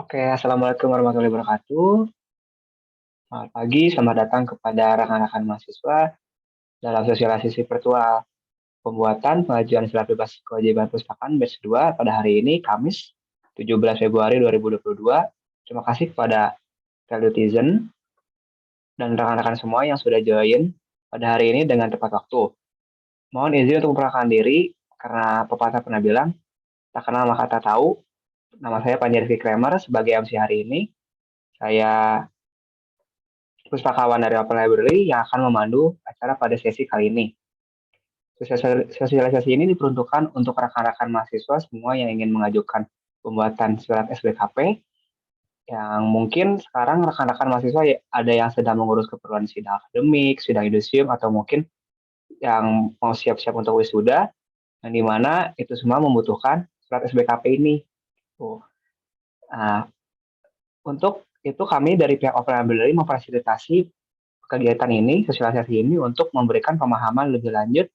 Oke, Assalamualaikum warahmatullahi wabarakatuh. Selamat pagi, selamat datang kepada rekan-rekan mahasiswa dalam sosialisasi virtual pembuatan pengajuan surat bebas kewajiban perpustakaan batch 2 pada hari ini, Kamis, 17 Februari 2022. Terima kasih kepada Telutizen dan rekan-rekan semua yang sudah join pada hari ini dengan tepat waktu. Mohon izin untuk memperkenalkan diri, karena pepatah pernah bilang, tak kenal maka tak tahu. Nama saya Panji Rizky Kramer sebagai MC hari ini. Saya pustakawan dari Open Library yang akan memandu acara pada sesi kali ini. Sosialisasi ini diperuntukkan untuk rekan-rekan mahasiswa semua yang ingin mengajukan pembuatan surat SBKP, yang mungkin sekarang rekan-rekan mahasiswa ada yang sedang mengurus keperluan sidang akademik, sidang yudisium, atau mungkin yang mau siap-siap untuk wisuda, yang dimana itu semua membutuhkan surat SBKP ini. Nah, untuk itu kami dari pihak Open Library memfasilitasi kegiatan ini, sosialisasi ini untuk memberikan pemahaman lebih lanjut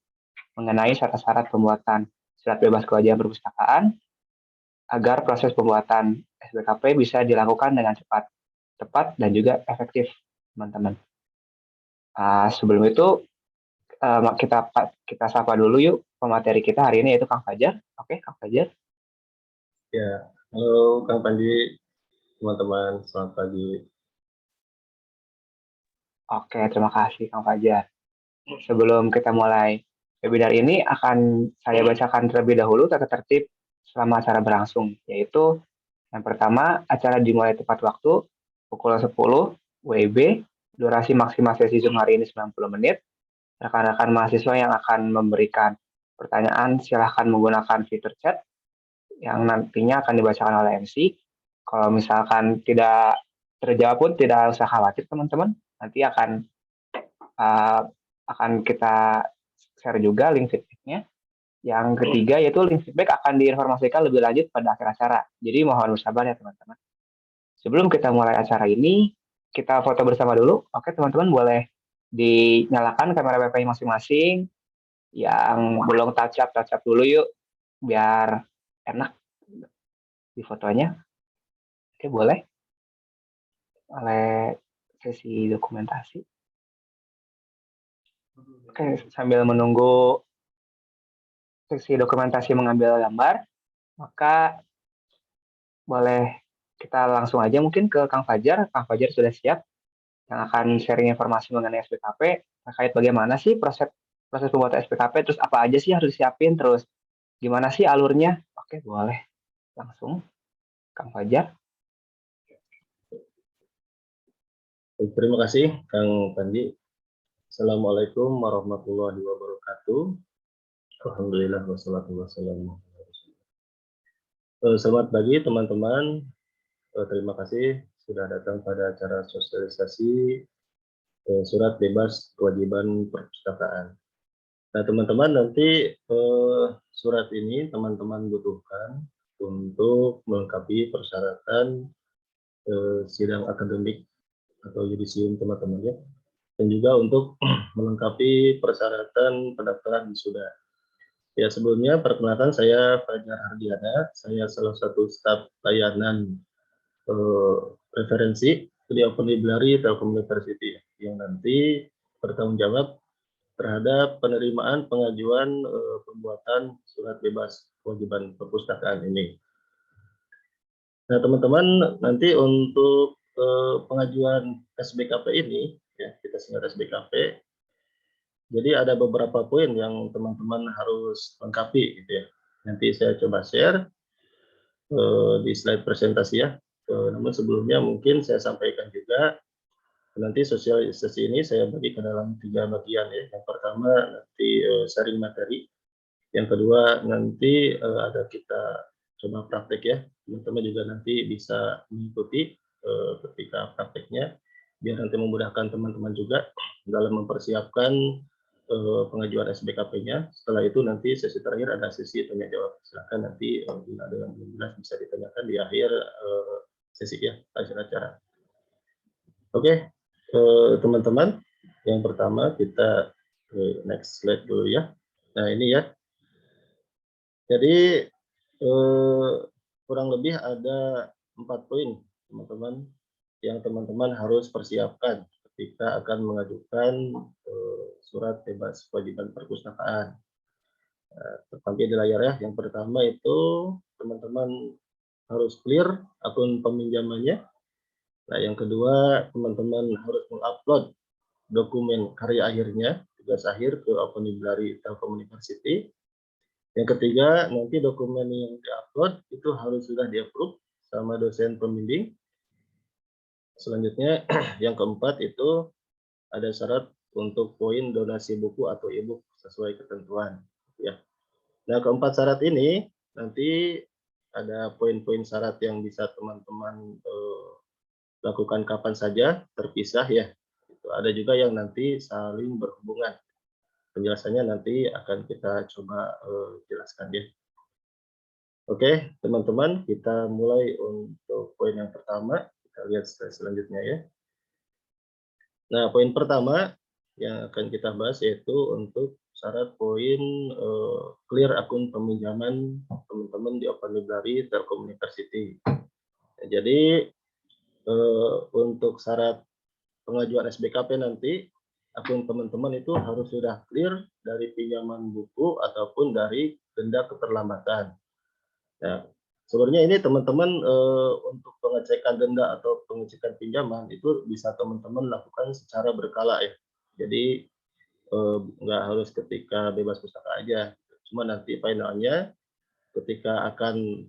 mengenai syarat-syarat pembuatan surat bebas kewajiban perpustakaan agar proses pembuatan SBKP bisa dilakukan dengan cepat, tepat, dan juga efektif, teman-teman. Sebelum itu kita sapa dulu yuk pemateri kita hari ini, yaitu Kang Fajar. Oke, Kang Fajar. Ya, halo Kang Panji, teman-teman, selamat pagi. Oke, terima kasih Kang Fajar. Sebelum kita mulai webinar ini, akan saya bacakan terlebih dahulu tata tertib selama acara berlangsung, yaitu yang pertama, acara dimulai tepat waktu pukul 10 WIB, durasi maksimal sesi Zoom hari ini 90 menit. Rekan-rekan mahasiswa yang akan memberikan pertanyaan silahkan menggunakan fitur chat yang nantinya akan dibacakan oleh MC. Kalau misalkan tidak terjawab pun tidak usah khawatir, teman-teman. Nanti akan kita share juga link feedbacknya. Yang ketiga yaitu link feedback akan diinformasikan lebih lanjut pada akhir acara. Jadi mohon bersabar ya teman-teman. Sebelum kita mulai acara ini, kita foto bersama dulu. Oke teman-teman, boleh dinyalakan kamera WiFi masing-masing. Yang belum touch up dulu yuk, biar enak di fotonya. Oke, boleh. Oleh sesi dokumentasi. Oke, sambil menunggu sesi dokumentasi mengambil gambar, maka boleh kita langsung aja mungkin ke Kang Fajar. Kang Fajar sudah siap yang akan sharing informasi mengenai SPKP, terkait bagaimana sih proses pembuatan SPKP, terus apa aja sih harus disiapin, terus gimana sih alurnya. Oke, boleh langsung Kang Fajar. Terima kasih Kang Panji. Assalamualaikum warahmatullahi wabarakatuh. Alhamdulillah wassalatu wassalamu. Selamat pagi teman-teman. Terima kasih sudah datang pada acara sosialisasi surat bebas kewajiban perpustakaan. Nah teman-teman, nanti surat ini teman-teman butuhkan untuk melengkapi persyaratan sidang akademik atau yudisium teman-teman ya, dan juga untuk melengkapi persyaratan pendaftaran wisuda. Ya, sebelumnya perkenalkan, saya Fajar Ardiana, saya salah satu staf layanan referensi di Open Library Telkom University yang nanti bertanggung jawab terhadap penerimaan pengajuan pembuatan surat bebas kewajiban perpustakaan ini. Nah, teman-teman, nanti untuk pengajuan SBKP ini, ya kita singkat SBKP, jadi ada beberapa poin yang teman-teman harus lengkapi, gitu ya. Nanti saya coba share di slide presentasi ya. Namun sebelumnya mungkin saya sampaikan juga, nanti sosialisasi ini saya bagi ke dalam 3 bagian ya. Yang pertama nanti sharing materi, yang kedua nanti ada kita coba praktek ya. Teman-teman juga nanti bisa mengikuti ketika prakteknya, biar nanti memudahkan teman-teman juga dalam mempersiapkan pengajuan SBKP-nya. Setelah itu nanti sesi terakhir ada sesi tanya jawab. Silakan nanti bila ada yang belum jelas bisa ditanyakan di akhir sesi ya, akhir acara. Oke, teman-teman, yang pertama kita next slide dulu ya. Nah ini ya. Jadi kurang lebih ada 4 poin, teman-teman, yang teman-teman harus persiapkan ketika akan mengajukan surat bebas kewajiban perpustakaan. Tertampil di layar ya. Yang pertama itu teman-teman harus clear akun peminjamannya. Nah, yang kedua teman-teman harus mengupload dokumen karya akhirnya, tugas akhir ke Open Library Telkom University. Yang ketiga, nanti dokumen yang diupload itu harus sudah di-approve sama dosen pembimbing. Selanjutnya, yang keempat itu ada syarat untuk poin donasi buku atau e-book sesuai ketentuan. Ya. Nah, keempat syarat ini nanti ada poin-poin syarat yang bisa teman-teman lakukan kapan saja, terpisah ya. Ada juga yang nanti saling berhubungan. Penjelasannya nanti akan kita coba jelaskan ya. Oke, teman-teman, kita mulai untuk poin yang pertama. Kita lihat slide selanjutnya ya. Nah, poin pertama yang akan kita bahas yaitu untuk syarat poin clear akun peminjaman teman-teman di Open Library Telkom University. Jadi untuk syarat pengajuan SBKP nanti akun teman-teman itu harus sudah clear dari pinjaman buku ataupun dari denda keterlambatan. Nah, sebenarnya ini teman-teman untuk pengecekan denda atau pengecekan pinjaman itu bisa teman-teman lakukan secara berkala ya. Jadi nggak harus ketika bebas pustaka aja. Cuma nanti finalnya ketika akan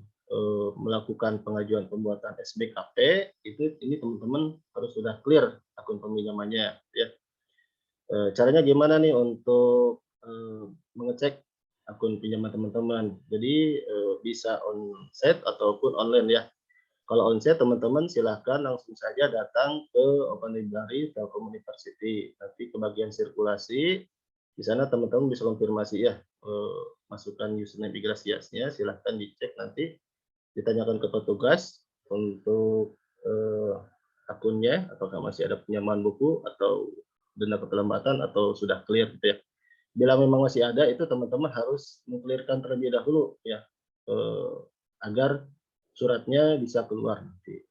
melakukan pengajuan pembuatan SBKP itu ini teman-teman harus sudah clear akun peminjamannya ya. Caranya gimana nih untuk mengecek akun pinjaman teman-teman? Jadi bisa onsite ataupun online ya. Kalau onsite teman-teman silahkan langsung saja datang ke Open Library Telkom University. Nanti ke bagian sirkulasi, di sana teman-teman bisa konfirmasi ya, masukkan username Igratiasnya, silahkan dicek nanti, ditanyakan ke petugas untuk akunnya, apakah masih ada pinjaman buku atau denda keterlambatan atau sudah clear gitu ya. Bila memang masih ada, itu teman-teman harus mengklirkan terlebih dahulu ya, agar suratnya bisa keluar nanti.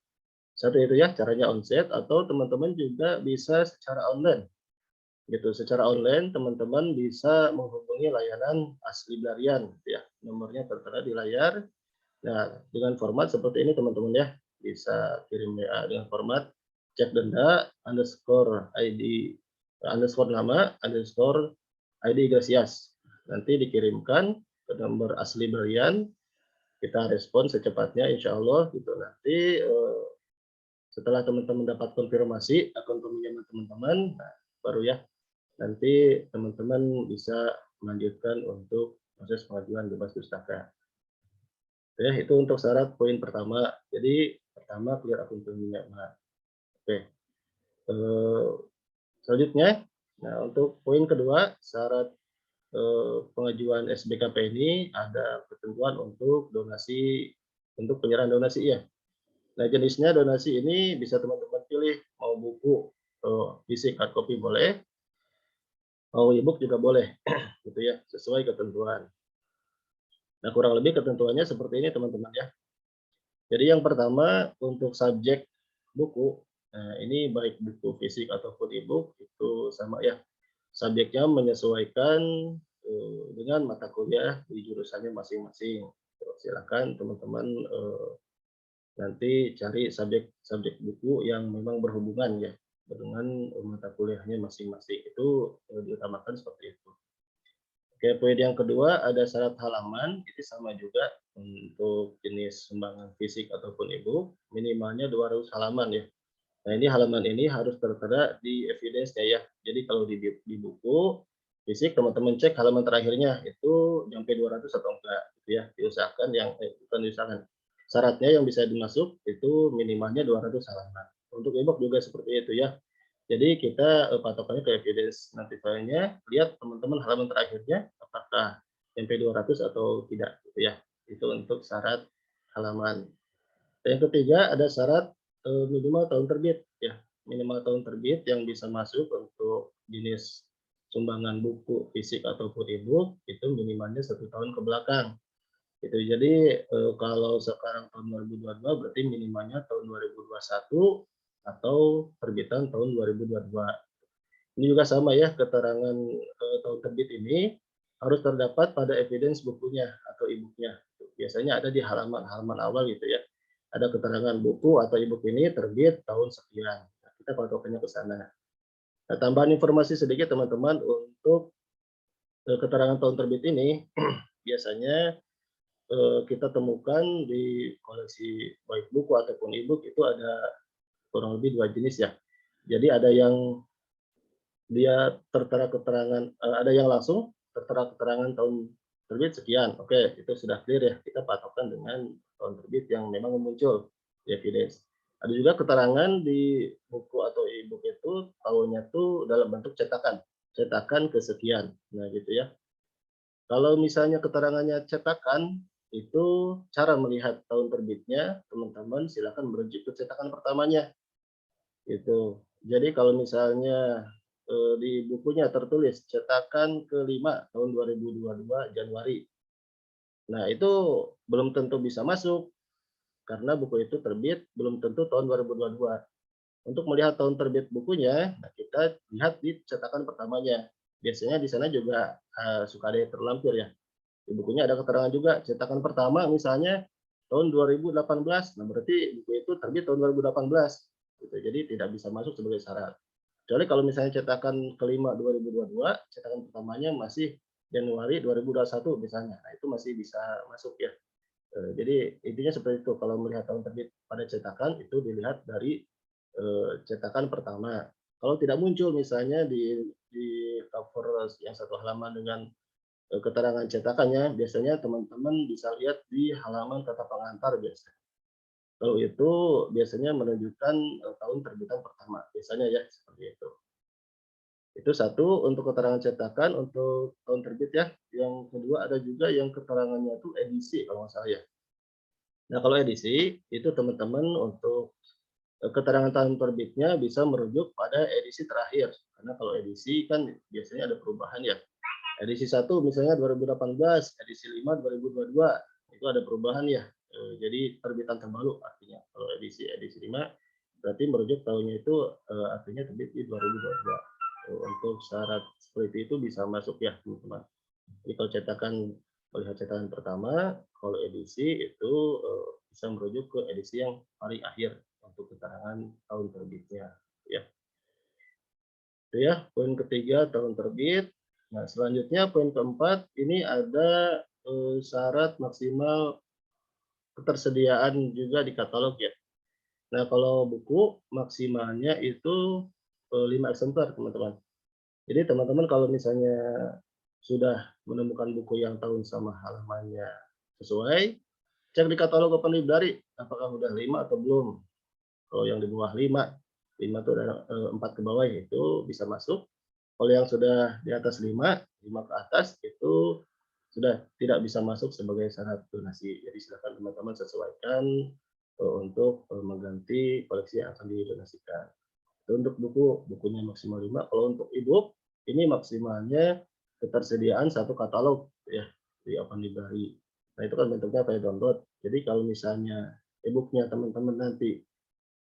Satu itu ya caranya onsite atau teman-teman juga bisa secara online. Gitu, secara online teman-teman bisa menghubungi layanan Aslibrarian ya. Nomornya tertera di layar. Nah, dengan format seperti ini teman-teman ya. Bisa kirim WA dengan format cek denda underscore ID underscore nama underscore ID Gracias. Nanti dikirimkan ke nomor Aslibrarian, kita respon secepatnya insya Allah gitu. Nanti setelah teman-teman dapat konfirmasi akun peminjaman teman-teman, nah, baru ya nanti teman-teman bisa melanjutkan untuk proses pengajuan bebas pustaka. Ya, itu untuk syarat poin pertama. Jadi pertama clear akun peminjaman. Oke. Selanjutnya, nah untuk poin kedua syarat pengajuan SBKP ini ada ketentuan untuk donasi, untuk penyerahan donasi ya. Nah, jenisnya donasi ini bisa teman-teman pilih, mau buku fisik hard copy boleh, mau e-book juga boleh, gitu ya, sesuai ketentuan. Nah, kurang lebih ketentuannya seperti ini teman-teman ya. Jadi yang pertama untuk subjek buku, nah ini baik buku fisik ataupun e-book itu sama ya. Subjeknya menyesuaikan dengan mata kuliah di jurusannya masing-masing. Silakan teman-teman nanti cari subjek buku yang memang berhubungan ya dengan mata kuliahnya masing-masing, itu diutamakan seperti itu. Oke, poin yang kedua ada syarat halaman, itu sama juga untuk jenis sumbangan fisik ataupun e-book, minimalnya 200 halaman ya. Nah, ini halaman ini harus tertera di evidence-nya ya. Jadi kalau di buku fisik teman-teman cek halaman terakhirnya itu sampai 200 atau enggak gitu ya. Diusahakan yang bukan diusahakan. Syaratnya yang bisa dimasuk itu minimalnya 200 halaman. Untuk e-book juga seperti itu ya. Jadi kita patokannya ke evidence nanti filenya, lihat teman-teman halaman terakhirnya apakah sampai 200 atau tidak gitu ya. Itu untuk syarat halaman. Yang ketiga ada syarat minimal tahun terbit ya. Minimal tahun terbit yang bisa masuk untuk jenis sumbangan buku fisik ataupun e-book itu minimalnya 1 tahun ke belakang. Gitu. Jadi kalau sekarang tahun 2022 berarti minimalnya tahun 2021 atau terbitan tahun 2022. Ini juga sama ya, keterangan tahun terbit ini harus terdapat pada evidence bukunya atau e-book-nya. Biasanya ada di halaman-halaman awal gitu ya. Ada keterangan buku atau e-book ini terbit tahun sekian. Nah, kita patokannya ke sana. Nah, tambahan informasi sedikit teman-teman untuk keterangan tahun terbit ini biasanya kita temukan di koleksi baik buku ataupun e-book itu ada kurang lebih 2 jenis ya. Jadi ada yang dia tertera keterangan, ada yang langsung tertera keterangan tahun terbit sekian, oke itu sudah clear ya, kita patokan dengan tahun terbit yang memang muncul di evidence. Ada juga keterangan di buku atau e-book itu tahunnya tuh dalam bentuk cetakan, cetakan kesekian. Nah gitu ya. Kalau misalnya keterangannya cetakan, itu cara melihat tahun terbitnya, teman-teman silakan merujuk ke cetakan pertamanya, gitu. Jadi kalau misalnya di bukunya tertulis cetakan kelima tahun 2022 Januari. Nah, itu belum tentu bisa masuk karena buku itu terbit belum tentu tahun 2022. Untuk melihat tahun terbit bukunya, nah kita lihat di cetakan pertamanya. Biasanya di sana juga suka ada yang terlampir ya. Di bukunya ada keterangan juga cetakan pertama misalnya tahun 2018. Nah, berarti buku itu terbit tahun 2018. Gitu. Jadi tidak bisa masuk sebagai syarat. Kecuali kalau misalnya cetakan kelima 2022, cetakan pertamanya masih Januari 2021 misalnya. Nah, itu masih bisa masuk ya. Jadi intinya seperti itu. Kalau melihat tahun terbit pada cetakan itu dilihat dari cetakan pertama. Kalau tidak muncul misalnya di cover yang satu halaman dengan keterangan cetakannya, biasanya teman-teman bisa lihat di halaman kata pengantar biasanya. Kalau itu biasanya menunjukkan tahun terbitan pertama, biasanya ya seperti itu. Itu satu untuk keterangan cetakan untuk tahun terbit ya. Yang kedua ada juga yang keterangannya itu edisi kalau nggak salah ya. Nah kalau edisi itu teman-teman untuk keterangan tahun terbitnya bisa merujuk pada edisi terakhir. Karena kalau edisi kan biasanya ada perubahan ya. Edisi 1 misalnya 2018, edisi 5 2022 itu ada perubahan ya. Jadi terbitan terbaru artinya. Kalau edisi 5 berarti merujuk tahunnya itu artinya terbit di 2022. Untuk syarat seperti itu bisa masuk ya teman-teman. Jadi kalau cetakan melihat cetakan pertama, kalau edisi itu bisa merujuk ke edisi yang paling akhir untuk keterangan tahun terbitnya ya. Itu ya, poin ketiga tahun terbit. Nah, selanjutnya poin keempat ini ada syarat maksimal ketersediaan juga di katalog ya. Nah, kalau buku maksimalnya itu 5 eksemplar, teman-teman. Jadi teman-teman kalau misalnya sudah menemukan buku yang tahun sama halamannya sesuai, cek di katalog Open Library apakah udah 5 atau belum. Kalau yang di bawah 5, 5 itu ada 4 ke bawah itu bisa masuk. Kalau yang sudah di atas 5, 5 ke atas itu sudah tidak bisa masuk sebagai syarat donasi. Jadi silakan teman-teman sesuaikan untuk mengganti koleksi yang akan didonasikan. Itu untuk buku, bukunya maksimal 5. Kalau untuk e-book, ini maksimalnya ketersediaan satu katalog ya di Open Library. Nah, itu kan bentuknya kayak download. Jadi kalau misalnya e-booknya teman-teman nanti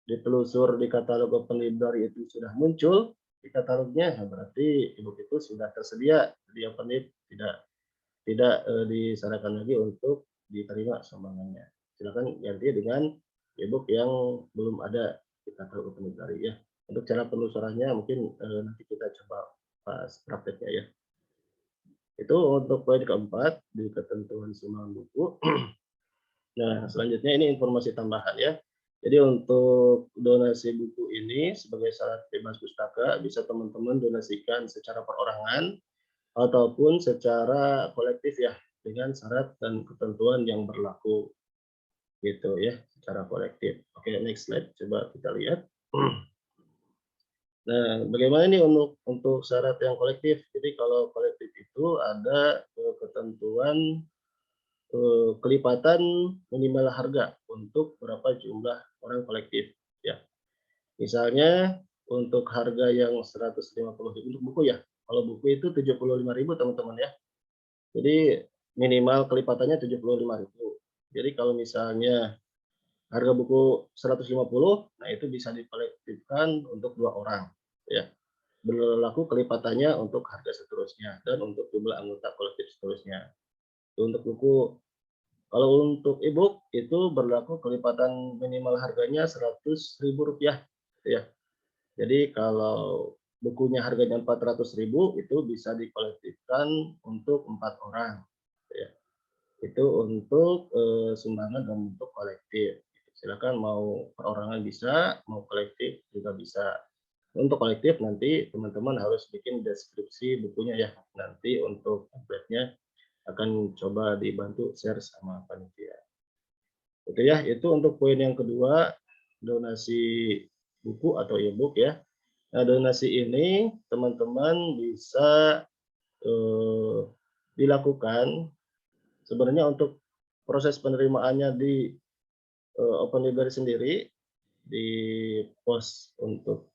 ditelusur di katalog Open Library itu sudah muncul di katalognya, nah berarti e-book itu sudah tersedia di Openlib, tidak disarankan lagi untuk diterima sumbangannya. Silakan ganti dengan e-book yang belum ada di katalog Open Library ya. Untuk cara penelusurannya mungkin nanti kita coba pas prakteknya ya. Itu untuk poin keempat di ketentuan sumbangan buku. Nah, selanjutnya ini informasi tambahan ya. Jadi untuk donasi buku ini sebagai syarat bebas pustaka bisa teman-teman donasikan secara perorangan ataupun secara kolektif ya dengan syarat dan ketentuan yang berlaku gitu ya secara kolektif. Oke, next slide coba kita lihat. Nah, bagaimana ini untuk syarat yang kolektif? Jadi kalau kolektif itu ada ketentuan kelipatan minimal harga untuk berapa jumlah orang kolektif ya. Misalnya untuk harga yang 150.000 untuk buku ya. Kalau buku itu 75.000 teman-teman ya. Jadi minimal kelipatannya 75.000. Jadi kalau misalnya harga buku 150, nah itu bisa dikolektifkan untuk 2 orang, ya. Berlaku kelipatannya untuk harga seterusnya dan untuk jumlah anggota kolektif seterusnya. Untuk buku Kalau untuk e-book itu berlaku kelipatan minimal harganya Rp100.000, ya. Jadi kalau bukunya harganya 400.000 itu bisa dikolektifkan untuk 4 orang, ya. Itu untuk sumbangan dan untuk kolektif. Silakan mau perorangan bisa, mau kolektif juga bisa. Untuk kolektif nanti teman-teman harus bikin deskripsi bukunya ya. Nanti untuk template-nya akan coba dibantu share sama panitia. Itu ya, itu untuk poin yang kedua, donasi buku atau e-book ya. Nah, donasi ini teman-teman bisa dilakukan sebenarnya untuk proses penerimaannya di Open Library sendiri, di pos untuk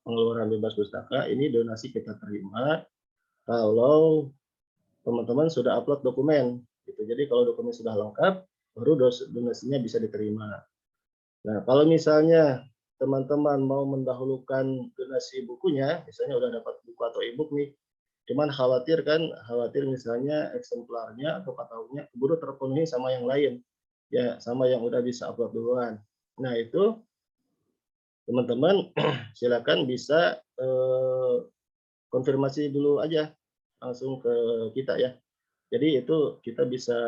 pengeluaran bebas pustaka, ini donasi kita terima kalau teman-teman sudah upload dokumen. Gitu. Jadi kalau dokumen sudah lengkap, baru donasinya bisa diterima. Nah, kalau misalnya teman-teman mau mendahulukan donasi bukunya, misalnya udah dapat buku atau e-book nih, cuman khawatir misalnya eksemplarnya atau katalognya keburu terpenuhi sama yang lain, ya sama yang udah bisa upload duluan. Nah itu teman-teman silakan bisa konfirmasi dulu aja langsung ke kita ya. Jadi itu kita bisa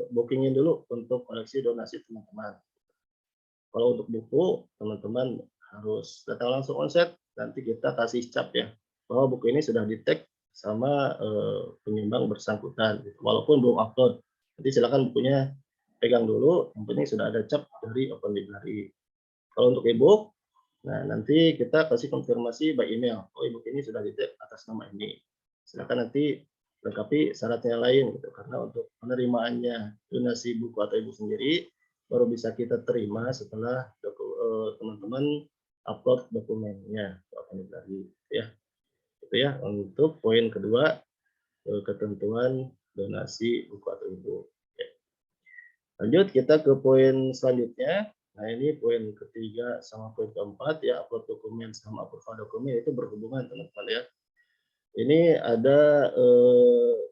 bookingin dulu untuk koleksi donasi teman-teman. Kalau untuk buku, teman-teman harus datang langsung onset, nanti kita kasih cap ya, bahwa buku ini sudah di-tag sama penyumbang bersangkutan, gitu. Walaupun belum upload. Nanti silakan bukunya pegang dulu, yang penting sudah ada cap dari Open Library. Kalau untuk e-book, nah nanti kita kasih konfirmasi by email, oh e-book ini sudah di-tag atas nama ini. Silakan nanti lengkapi syaratnya lain, gitu. Karena untuk penerimaannya donasi buku atau e-book sendiri, baru bisa kita terima setelah teman-teman upload dokumennya ke Open Library ya. Itu ya untuk poin kedua, ketentuan donasi buku atau e-book. Lanjut kita ke poin selanjutnya. Nah ini poin ketiga sama poin keempat ya, upload dokumen sama approval dokumen itu berhubungan teman-teman ya. Ini ada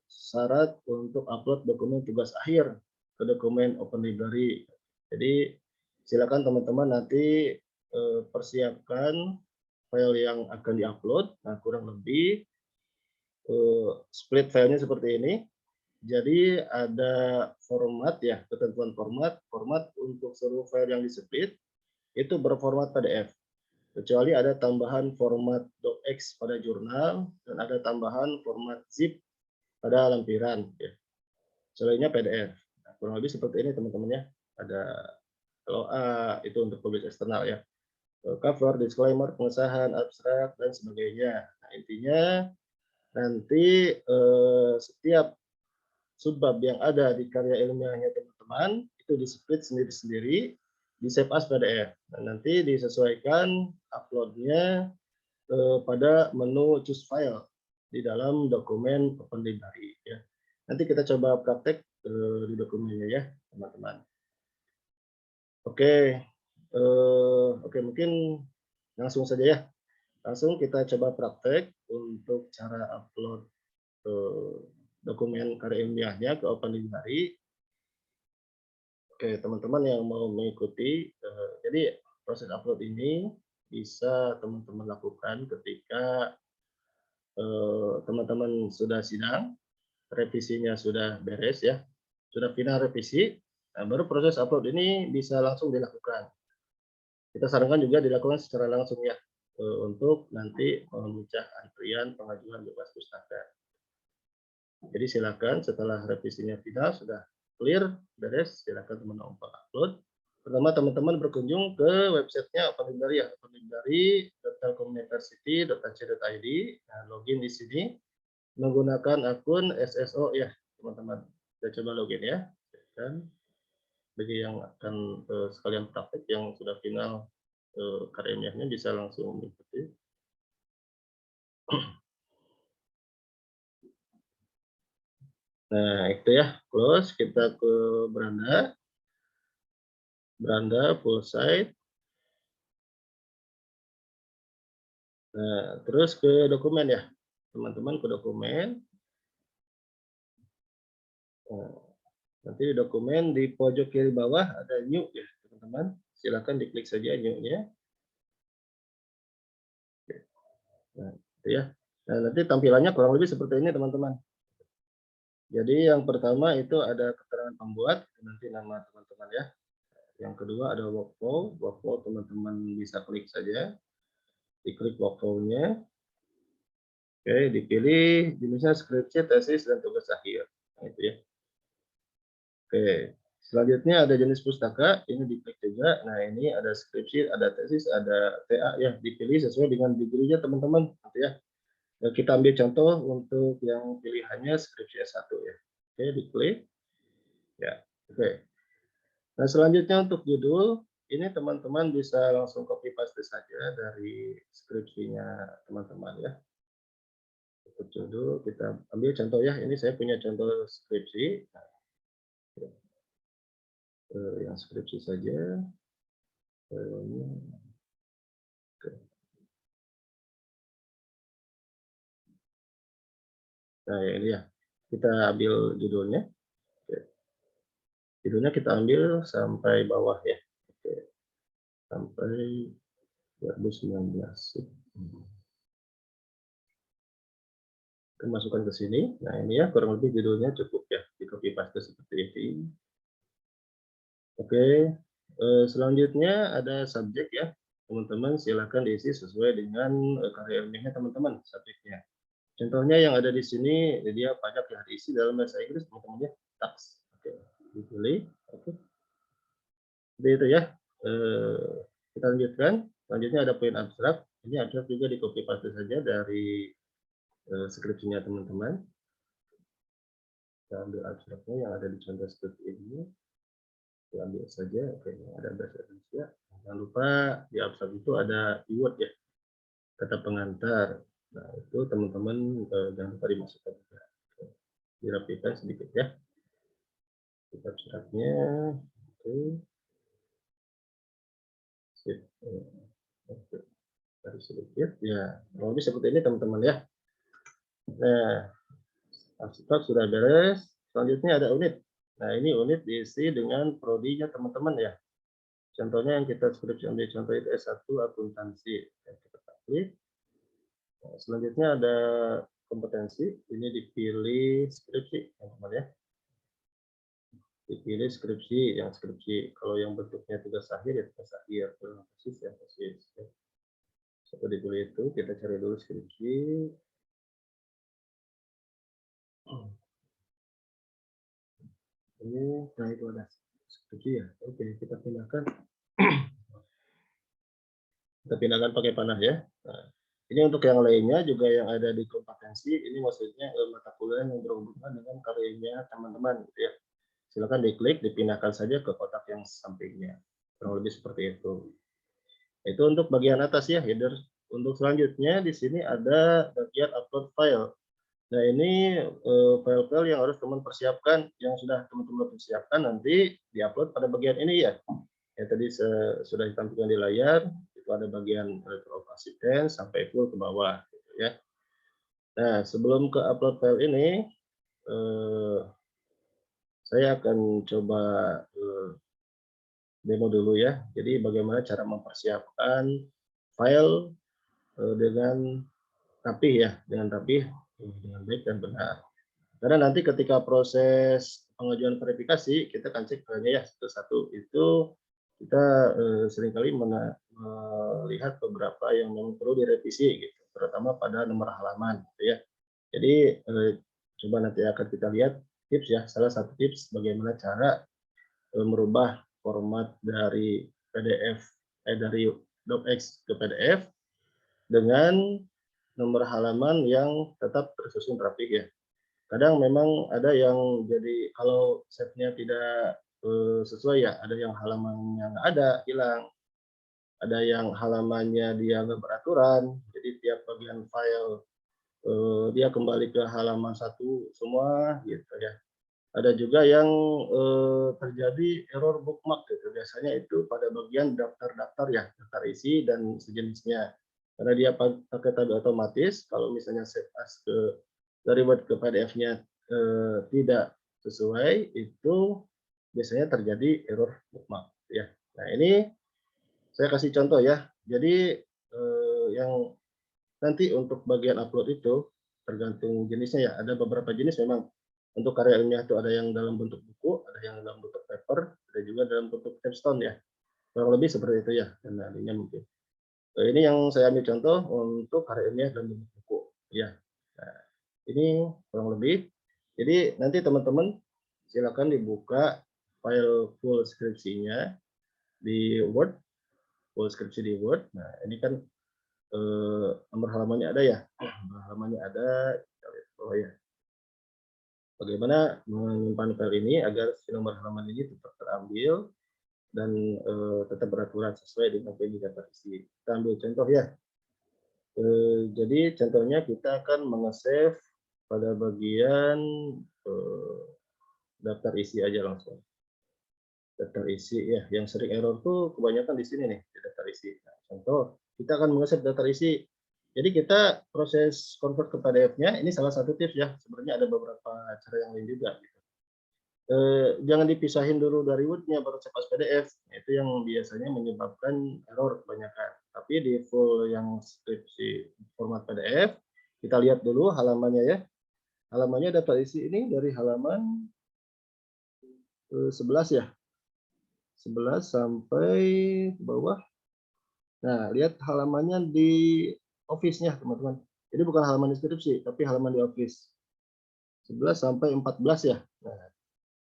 syarat untuk upload dokumen tugas akhir ke dokumen Open Library. Jadi silakan teman-teman nanti persiapkan file yang akan diupload. Nah, kurang lebih split filenya seperti ini. Jadi ada format ya, ketentuan format untuk seluruh file yang di-split itu berformat PDF. Kecuali ada tambahan format docx pada jurnal dan ada tambahan format zip pada lampiran ya. Selainnya PDF. Nah, kurang lebih seperti ini teman-teman ya. Ada LOA itu untuk publish eksternal ya. Cover, disclaimer, pengesahan, abstrak dan sebagainya. Nah, intinya nanti setiap subbab yang ada di karya ilmiahnya teman-teman itu di-split sendiri-sendiri, di-save as PDF. Nah, nanti disesuaikan uploadnya pada menu choose file di dalam dokumen Open Library ya. Nanti kita coba praktek di dokumennya ya, teman-teman. Oke, mungkin langsung saja ya. Langsung kita coba praktek untuk cara upload dokumen karya ilmiahnya ke Open Library. Oke, teman-teman yang mau mengikuti, jadi proses upload ini bisa teman-teman lakukan ketika teman-teman sudah sidang, revisinya sudah beres ya, sudah final revisi, nah baru proses upload ini bisa langsung dilakukan. Kita sarankan juga dilakukan secara langsung ya, untuk nanti memecah antrian pengajuan bebas pustaka. Jadi silakan setelah revisinya final sudah clear, beres, silakan teman-teman upload. Pertama teman-teman berkunjung ke websitenya Open Library ya, openlibrary.telkomuniversity.ac.id. Nah, login di sini menggunakan akun SSO ya teman-teman. Kita coba login ya. Dan bagi yang akan sekalian praktek yang sudah final karya ilmiahnya bisa langsung mengikuti. Nah, itu ya, close. Kita ke beranda full site. Nah, terus ke dokumen ya, teman-teman, ke dokumen. Nah, nanti di dokumen di pojok kiri bawah ada new ya, teman-teman. Silakan diklik saja new-nya. Nah, itu ya. Nah, nanti tampilannya kurang lebih seperti ini, teman-teman. Jadi yang pertama itu ada keterangan pembuat, nanti nama teman-teman ya. Yang kedua ada workflow, teman-teman bisa klik saja, diklik workflow-nya. Oke, dipilih jenisnya skripsi, tesis, dan tugas akhir. Nah, itu ya. Oke, selanjutnya ada jenis pustaka, ini diklik juga. Nah, ini ada skripsi, ada tesis, ada TA ya, dipilih sesuai dengan degree-nya teman-teman, gitu ya. Nah, kita ambil contoh untuk yang pilihannya skripsi S1 ya. Oke, diklik. Ya, oke. Nah, selanjutnya untuk judul, ini teman-teman bisa langsung copy paste saja dari skripsinya teman-teman ya. Untuk judul kita ambil contoh ya, ini saya punya contoh skripsi. Nah, yang skripsi saja. Nah, ini ya, kita ambil judulnya. Oke. Judulnya kita ambil sampai bawah ya. Oke. Sampai 2019. Kita masukkan ke sini. Nah, ini ya, kurang lebih judulnya cukup ya, di copy paste seperti ini. Oke, selanjutnya ada subjek ya. Teman-teman silakan diisi sesuai dengan karya ilmiahnya teman-teman, subjeknya. Contohnya yang ada di sini, dia pajak yang diisi dalam bahasa Inggris, teman-teman ya, tax. Oke, dipilih. Oke. Seperti itu ya. Kita lanjutkan. Selanjutnya ada poin abstrak. Ini abstrak juga di copy paste saja dari skripsinya teman-teman. Kita ambil abstraknya yang ada di contoh seperti ini. Kita ambil saja. Oke, ada bahasa Indonesia. Jangan lupa di abstrak itu ada keyword ya, kata pengantar. Nah, itu teman-teman jangan lupa dimasukkan juga. Dirapikan sedikit ya. Kita abstraknya. Oke. Sip. Oke. Dari sedikit ya. Lebih seperti ini teman-teman ya. Nah, abstrak sudah beres. Selanjutnya ada unit. Nah, ini unit diisi dengan prodinya teman-teman ya. Contohnya yang kita skripsi ambil contoh itu S1 akuntansi. Ya, kita klik. Nah, selanjutnya ada kompetensi. Ini dipilih skripsi, teman-teman ya. Dipilih skripsi, yang skripsi. Kalau yang bentuknya tugas akhir ya tugas akhir. Kalau tesis ya tesis. Ya. Setelah dipilih itu, kita cari dulu skripsi. Ini, nah itu ada skripsi ya. Oke, kita pindahkan. Kita pindahkan pakai panah ya. Nah, ini untuk yang lainnya juga yang ada di kompetensi, ini maksudnya mata kuliah yang berhubungan dengan karyanya teman-teman gitu ya. Silakan diklik, dipindahkan saja ke kotak yang sampingnya. Kurang lebih seperti itu. Itu untuk bagian atas ya, header. Untuk selanjutnya di sini ada bagian upload file. Nah, ini file-file yang harus teman persiapkan, yang sudah teman-teman persiapkan nanti diupload pada bagian ini ya. Ya tadi sudah ditampilkan di layar, itu ada bagian retro assistant sampai full ke bawah gitu ya. Nah, sebelum ke upload file ini saya akan coba demo dulu ya. Jadi bagaimana cara mempersiapkan file dengan rapih ya, dengan rapih, dengan baik dan benar. Karena nanti ketika proses pengajuan verifikasi, kita akan cek filenya ya satu-satu. Itu kita seringkali melihat beberapa yang memang perlu direvisi, gitu, terutama pada nomor halaman, gitu ya. Jadi coba nanti akan kita lihat tips ya, salah satu tips bagaimana cara merubah format dari PDF dari docx ke PDF dengan nomor halaman yang tetap tersusun rapi ya. Kadang memang ada yang jadi kalau setnya tidak sesuai ya, ada yang halamannya nggak ada, hilang. Ada yang halamannya dia nggak beraturan, jadi tiap bagian file dia kembali ke halaman 1 semua gitu ya. Ada juga yang terjadi error bookmark gitu. Biasanya itu pada bagian daftar-daftar ya, daftar isi dan sejenisnya. Karena dia pakai tab otomatis, kalau misalnya save as dari Word ke PDF-nya tidak sesuai, itu biasanya terjadi error bookmark ya. Nah, ini saya kasih contoh ya. Jadi yang nanti untuk bagian upload itu tergantung jenisnya ya. Ada beberapa jenis memang untuk karya ilmiah itu ada yang dalam bentuk buku, ada yang dalam bentuk paper, ada juga dalam bentuk capstone ya. Kurang lebih seperti itu ya kendalinya mungkin. Nah, ini yang saya ambil contoh untuk karya ilmiah dalam bentuk buku ya. Nah, ini kurang lebih. Jadi nanti teman-teman silakan dibuka file full skripsinya di Word, full skripsi di Word. Nah, ini kan nomor halamannya ada ya. Nomor halamannya ada. Kita lihat bawah ya. Bagaimana menyimpan file ini agar si nomor halaman ini tetap terambil dan tetap beraturan sesuai dengan apa yang dapat isi. Kita ambil contoh ya. Jadi contohnya kita akan mengesave pada bagian daftar isi aja langsung. Daftar isi ya, yang sering error tuh kebanyakan di sini nih, di daftar isi. Nah, contoh, kita akan mengesave daftar isi. Jadi kita proses convert ke PDF-nya, ini salah satu tips ya. Sebenarnya ada beberapa cara yang lain juga. Gitu. Jangan dipisahin dulu dari Word-nya baru save as PDF. Itu yang biasanya menyebabkan error kebanyakan. Tapi di full yang skripsi format PDF, kita lihat dulu halamannya ya. Halamannya daftar isi ini dari halaman 11 ya. 11 sampai ke bawah. Nah, lihat halamannya di Office-nya, teman-teman. Ini bukan halaman deskripsi, tapi halaman di Office. 11 sampai 14 ya. Nah,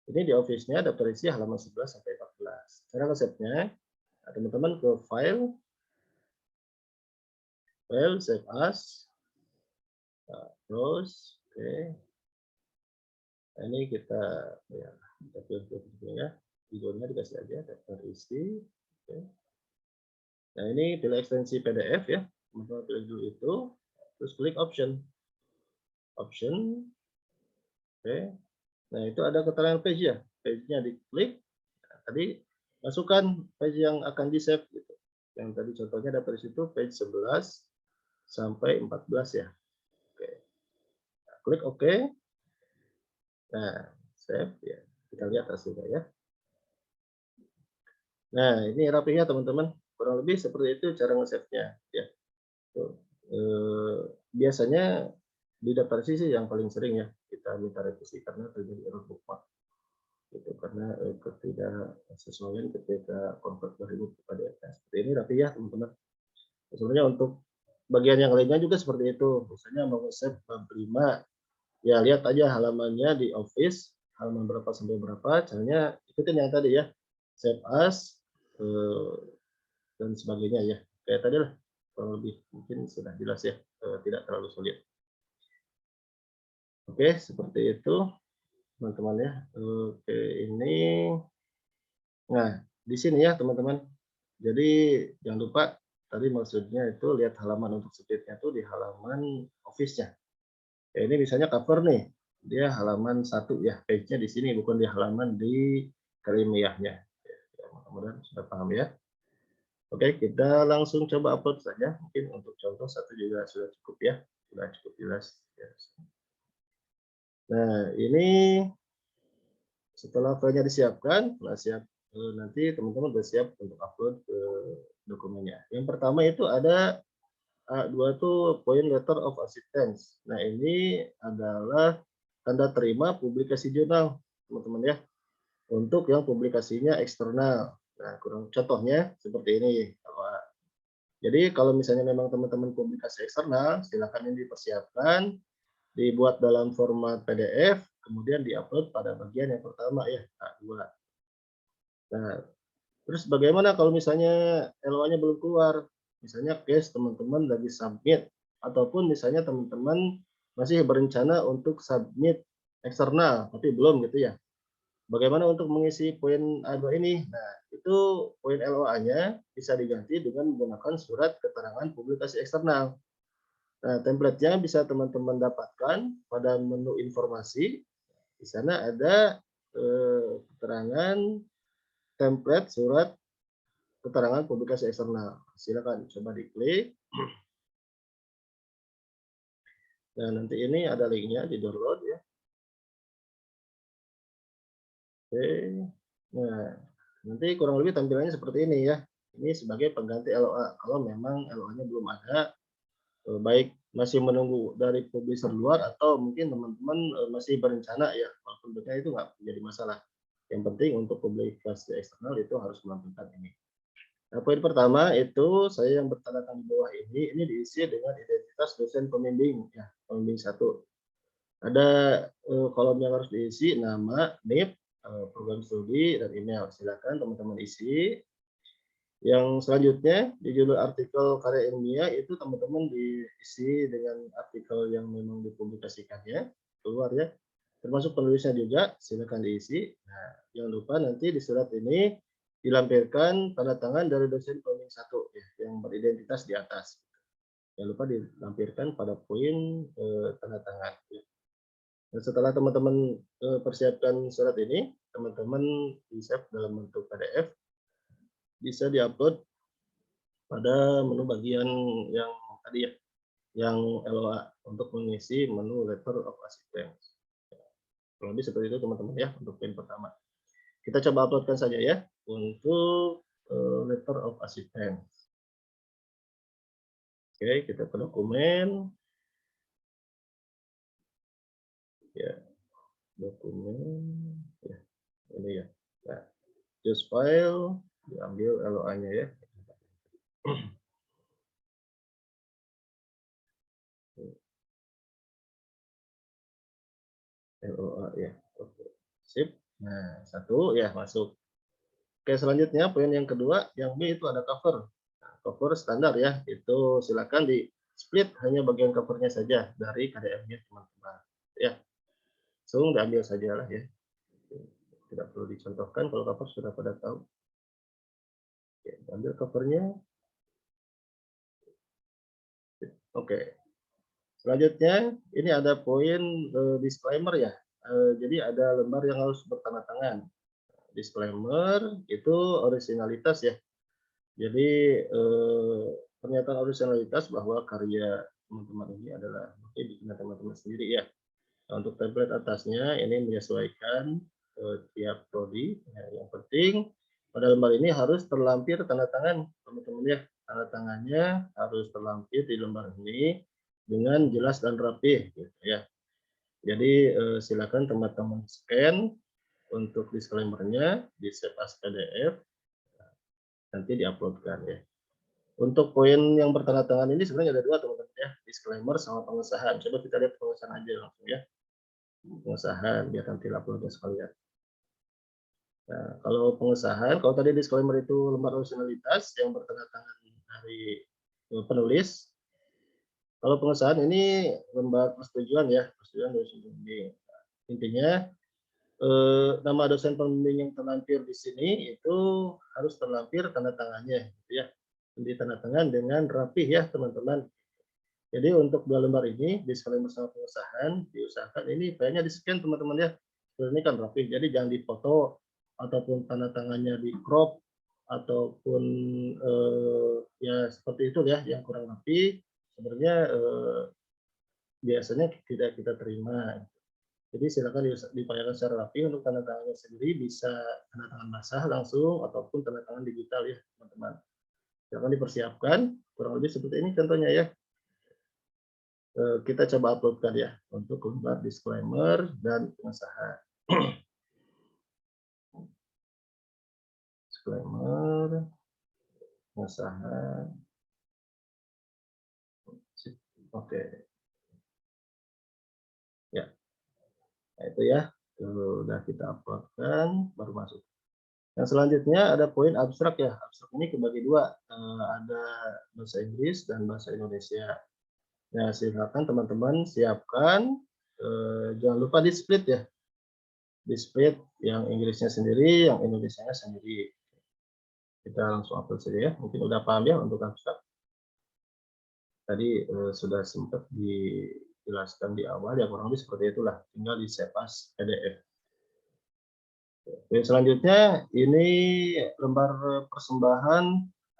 ini di Office-nya daftar isi halaman 11 sampai 14. Cara resepnya, nah, teman-teman ke file, save as. Nah, terus, oke. Nah, ini kita ya, kita pilih ya. Judulnya dikasih aja daftar isi. Oke. Nah, ini pilih ekstensi PDF ya. Teman-teman pilih dulu itu, terus klik option. Option. Oke. Nah, itu ada keterangan page ya. Page-nya diklik. Nah, tadi masukkan page yang akan di-save gitu. Yang tadi contohnya daftar situ page 11 sampai 14 ya. Oke. Nah, klik OK. Nah, save ya. Kita lihat hasilnya ya. Nah, ini rapinya teman-teman. Kurang lebih seperti itu cara nge-save-nya ya. Tuh. Biasanya di daftar sisi yang paling sering ya kita minta revisi karena terjadi error bookmark gitu, karena ketidaksesuaian ketika convert dari Word kepada PDF. Seperti ini rapi ya teman-teman. Sebenarnya untuk bagian yang lainnya juga seperti itu. Misalnya mau save bab 5, ya lihat aja halamannya di Office, halaman berapa sampai berapa, caranya ikutin yang tadi ya, save as dan sebagainya ya. Kayak tadi lah, kurang lebih mungkin sudah jelas ya, tidak terlalu sulit. Oke, seperti itu teman-teman ya. Oke, ini. Nah, di sini ya teman-teman. Jadi jangan lupa tadi maksudnya itu lihat halaman untuk splitnya itu di halaman Office-nya. Ya, ini misalnya cover nih. Dia halaman 1 ya, page-nya di sini bukan di halaman di ilmiahnya. Ya, mudah-mudahan sudah paham ya. Oke, kita langsung coba upload saja. Mungkin untuk contoh satu juga sudah cukup ya. Sudah cukup jelas. Nah, ini setelah filenya disiapkan, setelah siap nanti teman-teman sudah siap untuk upload ke dokumennya. Yang pertama itu ada A2 tuh point letter of acceptance. Nah, ini adalah tanda terima publikasi jurnal, teman-teman ya. Untuk yang publikasinya eksternal. Nah, kurang contohnya seperti ini. Jadi kalau misalnya memang teman-teman publikasi eksternal, silakan ini dipersiapkan, dibuat dalam format PDF, kemudian diupload pada bagian yang pertama ya, A2. Nah, terus bagaimana kalau misalnya LOA-nya belum keluar? Misalnya case teman-teman lagi submit, ataupun misalnya teman-teman masih berencana untuk submit eksternal, tapi belum gitu ya. Bagaimana untuk mengisi poin A2 ini? Nah, itu poin LOA-nya bisa diganti dengan menggunakan surat keterangan publikasi eksternal. Nah, template-nya bisa teman-teman dapatkan pada menu informasi. Di sana ada keterangan template surat keterangan publikasi eksternal. Silakan coba diklik. Nah, nanti ini ada linknya di download ya. Oke. Nah, nanti kurang lebih tampilannya seperti ini ya. Ini sebagai pengganti LOA. Kalau memang LOA-nya belum ada, baik masih menunggu dari publisher luar atau mungkin teman-teman masih berencana ya, walaupun bentuknya itu nggak menjadi masalah. Yang penting untuk publikasi eksternal itu harus melampirkan ini. Nah, poin pertama itu saya yang bertandakan di bawah ini diisi dengan identitas dosen pembimbing ya, pembimbing 1. Ada kolom yang harus diisi, nama, NIP, program studi, dan email. Silakan teman-teman isi. Yang selanjutnya di judul artikel karya ilmiah itu teman-teman diisi dengan artikel yang memang dipublikasikannya keluar ya, termasuk penulisnya juga silakan diisi. Nah, jangan lupa nanti di surat ini dilampirkan tanda tangan dari dosen pembimbing 1 ya, yang beridentitas di atas. Jangan lupa dilampirkan pada poin tanda tangan. Ya. Dan setelah teman-teman persiapkan surat ini, teman-teman di-save dalam bentuk PDF, bisa diupload pada menu bagian yang tadi ya, yang LOA untuk mengisi menu letter of acceptance. Kurang lebih seperti itu teman-teman ya untuk poin pertama. Kita coba uploadkan saja ya untuk letter of acceptance. Oke, kita ke dokumen. Ya, dokumen. Ya, ini ya. Nah, choose file, diambil LOA-nya ya. LOA ya. Oke. Sip. Nah, satu ya masuk. Oke, selanjutnya poin yang kedua, yang B itu ada cover. Nah, cover standar ya, itu silakan di split hanya bagian covernya saja dari KDM-nya teman-teman. Ya, langsung diambil saja lah ya. Tidak perlu dicontohkan kalau cover sudah pada tahu. Oke, ambil covernya. Oke. Selanjutnya ini ada poin disclaimer ya. Jadi ada lembar yang harus bertanda tangan. Disclaimer itu originalitas ya. Jadi pernyataan originalitas bahwa karya teman-teman ini adalah bikinan teman-teman sendiri ya. Nah, untuk template atasnya ini menyesuaikan tiap prodi. Ya, yang penting pada lembar ini harus terlampir tanda tangan teman-teman ya. Tanda tangannya harus terlampir di lembar ini dengan jelas dan rapih gitu ya. Jadi silakan teman-teman scan untuk disclaimer-nya di save as PDF, nanti diuploadkan ya. Untuk poin yang bertanda tangan ini sebenarnya ada dua teman-teman ya, disclaimer sama pengesahan. Coba kita lihat pengesahan aja langsung ya. Pengesahan biar nanti uploadnya sekalian. Nah, kalau pengesahan, kalau tadi disclaimer itu lembar originalitas yang bertanda tangan dari penulis. Kalau pengesahan ini lembar persetujuan ya, persetujuan dosen pembimbing. Intinya nama dosen pembimbing yang terlampir di sini itu harus terlampir tanda tangannya, gitu ya. Di tanda tangan dengan rapih ya teman-teman. Jadi untuk dua lembar ini, disclaimer sama pengesahan, diusahakan ini filenya di-scan teman-teman ya. Ini kan rapih, jadi jangan difoto ataupun tanda tangannya di crop ataupun ya seperti itu ya, yang kurang rapi. Sebenarnya biasanya tidak kita terima. Jadi silakan diupayakan secara rapi untuk tanda tangannya sendiri, bisa tanda tangan basah langsung ataupun tanda tangan digital ya teman-teman. Silakan dipersiapkan, kurang lebih seperti ini contohnya ya. Kita coba uploadkan ya untuk lembar disclaimer dan pengesahan. Disclaimer, pengesahan. Oke. Ya. Nah, itu ya. Sudah kita uploadkan, baru masuk. Yang selanjutnya ada poin abstrak ya. Abstrak ini kebagi dua. Ada bahasa Inggris dan bahasa Indonesia. Nah, silakan teman-teman siapkan. Jangan lupa di split ya. Di split yang Inggrisnya sendiri, yang Indonesianya sendiri. Kita langsung upload saja ya. Mungkin udah paham ya untuk abstrak. Tadi sudah sempat dijelaskan di awal ya, kurang lebih seperti itulah, tinggal di save as PDF. Oke, selanjutnya ini lembar persembahan,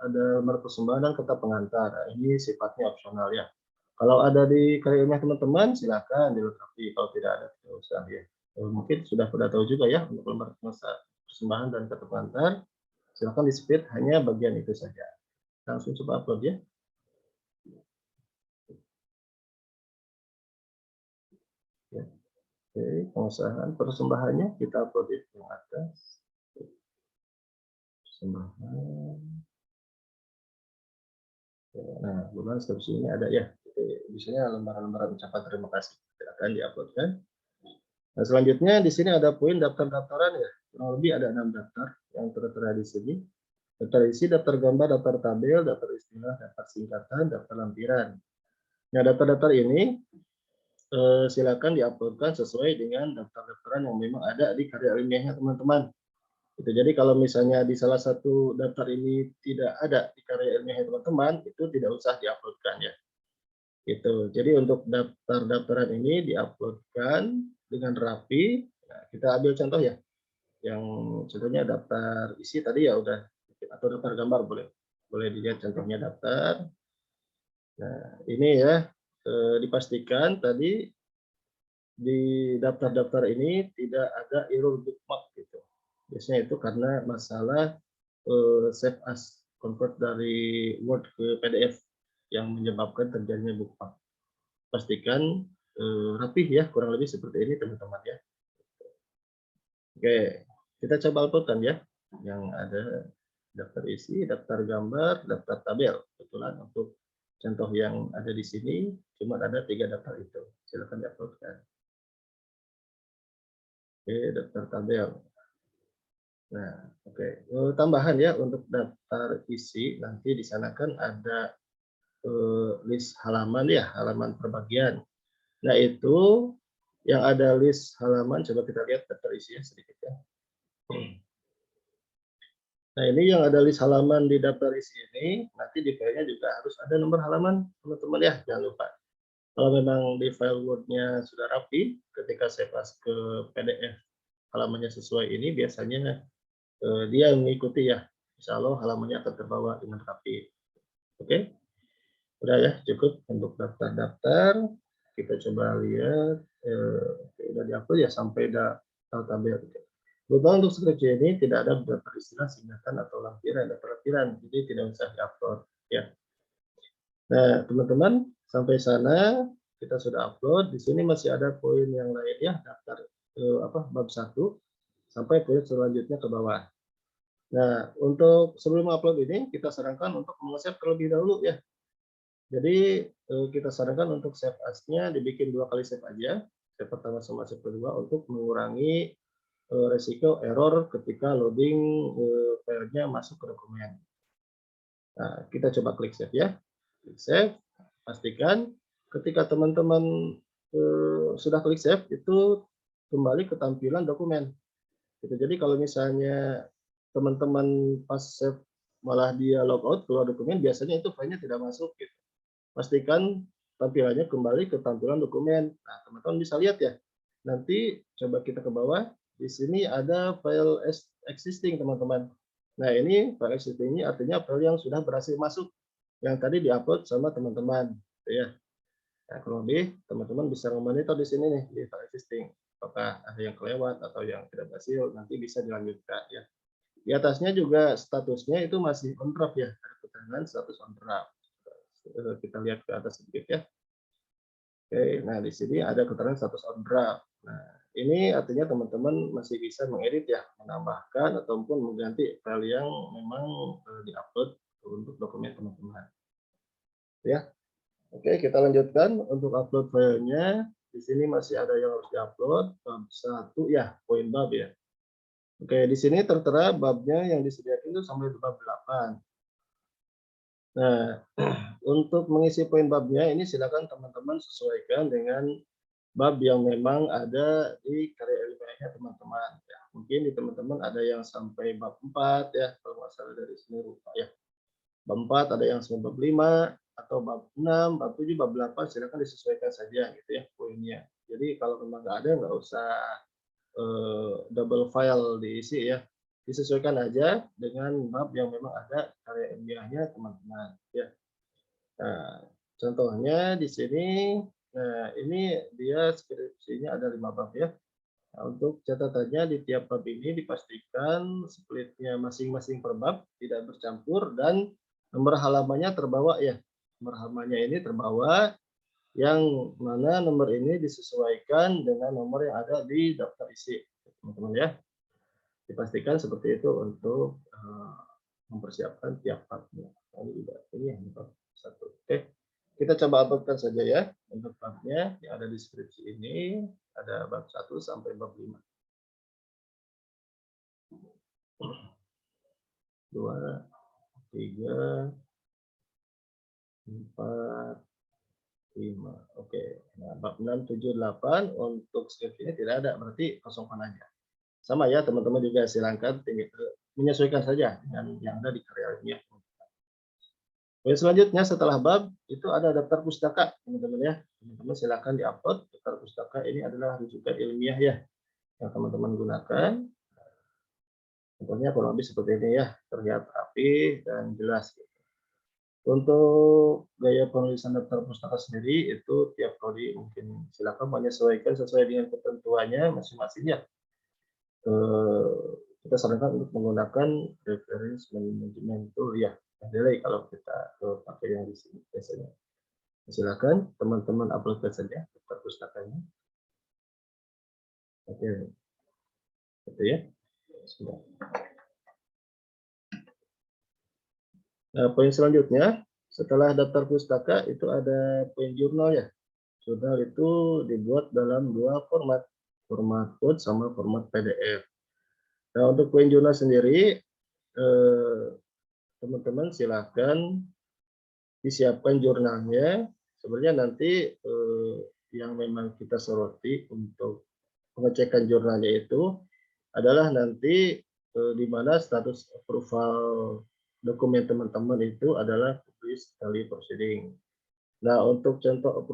ada lembar persembahan dan kata pengantar. Nah, ini sifatnya opsional ya. Kalau ada di karya ilmiah teman-teman, silakan dilengkapi. Kalau tidak ada, tidak usah ya. Mungkin sudah pada tahu juga ya untuk lembar persembahan dan kata pengantar. Silakan di-speed hanya bagian itu saja. Langsung coba upload ya. Ya. Oke, pengusahaan persembahannya kita upload di yang atas. Persembahan. Nah, kemudian seterusnya ini ada ya. Biasanya lembaran-lembaran ucapan terima kasih akan diuploadkan. Nah, selanjutnya di sini ada poin daftar-daftaran ya. Kurang lebih ada 6 daftar yang tertera di sini. Daftar isi, daftar gambar, daftar tabel, daftar istilah, daftar singkatan, daftar lampiran. Nah, daftar-daftar ini silakan diuploadkan sesuai dengan daftar-daftaran yang memang ada di karya ilmiahnya teman-teman. Itu jadi kalau misalnya di salah satu daftar ini tidak ada di karya ilmiahnya teman-teman, itu tidak usah diuploadkan ya. Gitu. Jadi untuk daftar-daftaran ini diuploadkan dengan rapi. Nah, kita ambil contoh ya. Yang contohnya daftar isi tadi ya udah, atau daftar gambar boleh. Boleh dilihat contohnya daftar. Nah, ini ya dipastikan tadi di daftar-daftar ini tidak ada error bookmark gitu. Biasanya itu karena masalah save as convert dari Word ke PDF yang menyebabkan terjadinya bookmark. Pastikan rapih ya, kurang lebih seperti ini teman-teman ya. Oke, kita coba uploadkan ya, yang ada daftar isi, daftar gambar, daftar tabel. Kebetulan untuk contoh yang ada di sini cuma ada 3 daftar itu. Silakan diuploadkan. Oke, daftar tabel. Nah, oke. Tambahan ya untuk daftar isi nanti di sana kan ada list halaman ya, halaman perbagian. Nah, itu yang ada list halaman, coba kita lihat daftar isinya sedikit ya. Nah, ini yang ada list halaman di daftar isi ini, nanti di filenya juga harus ada nomor halaman, teman-teman ya, jangan lupa. Kalau memang di file Word-nya sudah rapi, ketika save as ke PDF halamannya sesuai ini, biasanya dia mengikuti ya. Insya Allah halamannya akan terbawa dengan rapi. Oke, udah ya, cukup untuk daftar-daftar. Kita coba lihat, udah diupload ya sampai daftar tabel. Kebetulan untuk skripsi ini tidak ada daftar istilah, singkatan, atau lampiran, jadi tidak usah diupload ya. Nah, teman-teman, sampai sana kita sudah upload. Di sini masih ada poin yang lain ya, daftar bab 1 sampai poin selanjutnya ke bawah. Nah, untuk sebelum upload ini kita sarankan untuk meng-save terlebih dahulu ya. Jadi kita sarankan untuk save as-nya dibikin 2 kali save aja. Save pertama sama save kedua untuk mengurangi resiko error ketika loading filenya masuk ke dokumen. Nah, kita coba klik save ya. Klik save, pastikan ketika teman-teman sudah klik save itu kembali ke tampilan dokumen. Gitu. Jadi kalau misalnya teman-teman pas save malah dia logout keluar dokumen, biasanya itu filenya tidak masuk. Gitu. Pastikan tampilannya kembali ke tampilan dokumen. Nah, teman-teman bisa lihat ya. Nanti coba kita ke bawah. Di sini ada file existing, teman-teman. Nah, ini file existing ini artinya file yang sudah berhasil masuk, yang tadi diupload sama teman-teman. Ya. Nah, kurang lebih teman-teman bisa memonitor di sini nih di file existing. Apakah ada yang kelewat atau yang tidak berhasil, nanti bisa dilanjutkan ya. Di atasnya juga statusnya itu masih on draft ya. Ada keterangan status on draft. Kita lihat ke atas sedikit ya. Oke, nah di sini ada keterangan status on draft. Nah, ini artinya teman-teman masih bisa mengedit ya, menambahkan ataupun mengganti file yang memang diupload untuk dokumen teman-teman. Ya, oke kita lanjutkan untuk upload filenya. Di sini masih ada yang harus diupload bab 1 ya, poin bab ya. Oke, di sini tertera babnya yang disediakan itu sampai bab 8. Nah, untuk mengisi poin babnya ini silakan teman-teman sesuaikan dengan bab yang memang ada di karya ilmiahnya teman-teman. Ya, mungkin di teman-teman ada yang sampai bab 4 ya, kalau nggak salah dari sini lupa ya. bab 4 ada yang sampai bab 5 atau bab 6, bab 7, bab 8 silakan disesuaikan saja gitu ya poinnya. Jadi kalau memang nggak ada nggak usah double file diisi ya. Disesuaikan aja dengan bab yang memang ada karya ilmiahnya teman-teman ya. Nah, contohnya di sini, nah ini dia skripsinya ada 5 bab ya. Nah, untuk catatannya di tiap bab ini dipastikan splitnya masing-masing per bab tidak bercampur dan nomor halamannya terbawa ya. Nomor halamannya ini terbawa yang mana nomor ini disesuaikan dengan nomor yang ada di daftar isi, teman-teman ya. Dipastikan seperti itu untuk mempersiapkan tiap babnya. Ini juga ini yang bab 1. Oke. Kita coba uploadkan saja ya untuk babnya yang ada di deskripsi ini ada bab 1 sampai bab 5. 2, 3, 4, 5. Oke. Nah, bab 6, 7, 8 untuk skripsinya tidak ada, berarti kosongkan aja. Sama ya, teman-teman juga silakan menyesuaikan saja dengan yang ada di karya ilmiah. Poin selanjutnya setelah bab itu ada daftar pustaka, teman-teman ya. Teman-teman silakan diupload daftar pustaka ini adalah rujukan ilmiah ya yang teman-teman gunakan. Contohnya kurang lebih seperti ini ya, terlihat rapi dan jelas. Untuk gaya penulisan daftar pustaka sendiri itu tiap prodi mungkin silakan menyesuaikan sesuai dengan ketentuannya masing-masing ya. Kita sarankan untuk menggunakan reference management tool ya, delay kalau kita pakai yang di sini biasanya. Silakan teman-teman uploadkan saja daftar pustakanya. Oke, itu ya. Sudah. Nah, poin selanjutnya setelah daftar pustaka itu ada poin jurnal ya. Jurnal itu dibuat dalam dua format, format Word sama format PDF. Nah, untuk poin jurnal sendiri teman-teman silakan disiapkan jurnalnya. Sebenarnya nanti yang memang kita soroti untuk pengecekan jurnalnya itu adalah nanti di mana status approval dokumen teman-teman itu adalah publish tally proceeding. Nah, untuk contoh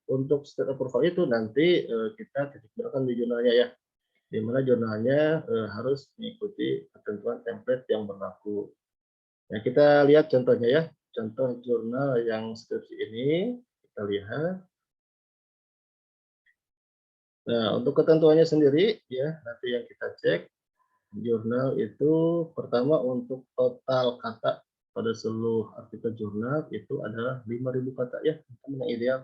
untuk state approval itu nanti kita titik beratkan di jurnalnya ya, di mana jurnalnya harus mengikuti ketentuan template yang berlaku. Nah, kita lihat contohnya ya, contoh jurnal yang skripsi ini kita lihat. Nah, untuk ketentuannya sendiri ya, nanti yang kita cek jurnal itu pertama untuk total kata pada seluruh artikel jurnal itu adalah 5.000 kata ya, yang ideal.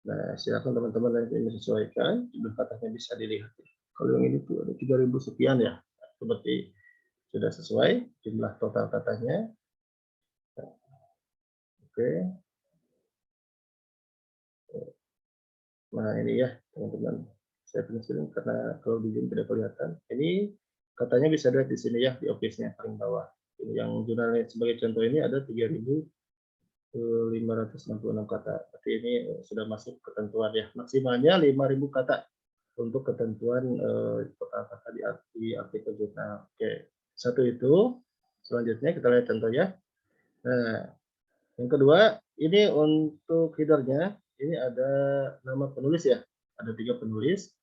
Nah, silakan teman-teman nanti menyesuaikan jumlah katanya bisa dilihat. Kalau yang ini tuh ada 3.000 sekian ya, seperti sudah sesuai jumlah total katanya. Oke. Nah, ini ya teman-teman. Saya pengen karena kalau di Zoom tidak kelihatan. Ini katanya bisa dilihat di sini ya, di office-nya paling bawah. Yang jurnalnya sebagai contoh ini ada 3.566 kata. Berarti ini sudah masuk ketentuan ya. Maksimalnya 5.000 kata untuk ketentuan total kata di artikel jurnal. Oke, satu itu. Selanjutnya kita lihat contohnya. Nah, yang kedua, ini untuk headernya, ini ada nama penulis ya. Ada 3 penulis.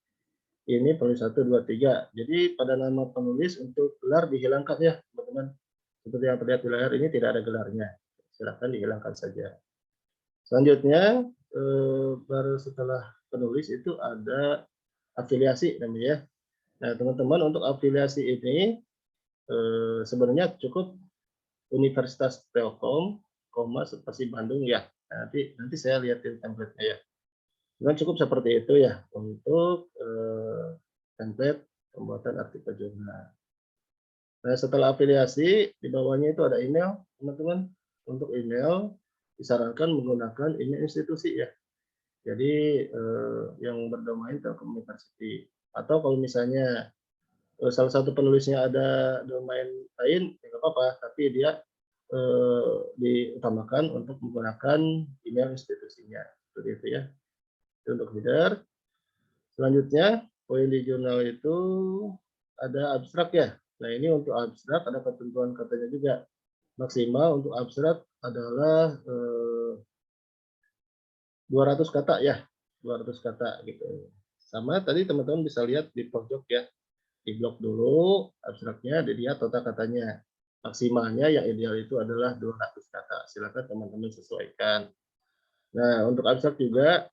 Ini penulis 1, 2, 3. Jadi pada nama penulis untuk gelar dihilangkan ya, teman-teman. Seperti yang terlihat di layar ini tidak ada gelarnya. Silakan dihilangkan saja. Selanjutnya, baru setelah penulis itu ada afiliasi namanya. Nah, teman-teman untuk afiliasi ini sebenarnya cukup Universitas Telkom, spasi Bandung ya. Nanti saya lihatin template-nya ya. Dan cukup seperti itu ya untuk template pembuatan artikel jurnal. Nah, setelah afiliasi di bawahnya itu ada email, teman-teman. Untuk email disarankan menggunakan email institusi ya. Jadi yang berdomain Telkom University. Atau kalau misalnya salah satu penulisnya ada domain lain, ya nggak apa-apa, tapi dia diutamakan untuk menggunakan email institusinya. Seperti itu ya. Itu untuk header. Selanjutnya, poin di jurnal itu ada abstrak ya. Nah, ini untuk abstrak ada ketentuan katanya juga. maksimal untuk abstrak adalah 200 kata ya, 200 kata gitu. Sama tadi teman-teman bisa lihat di pojok ya, di blok dulu abstraknya, dilihat total katanya. Maksimalnya yang ideal itu adalah 200 kata. Silakan teman-teman sesuaikan. Nah, untuk abstrak juga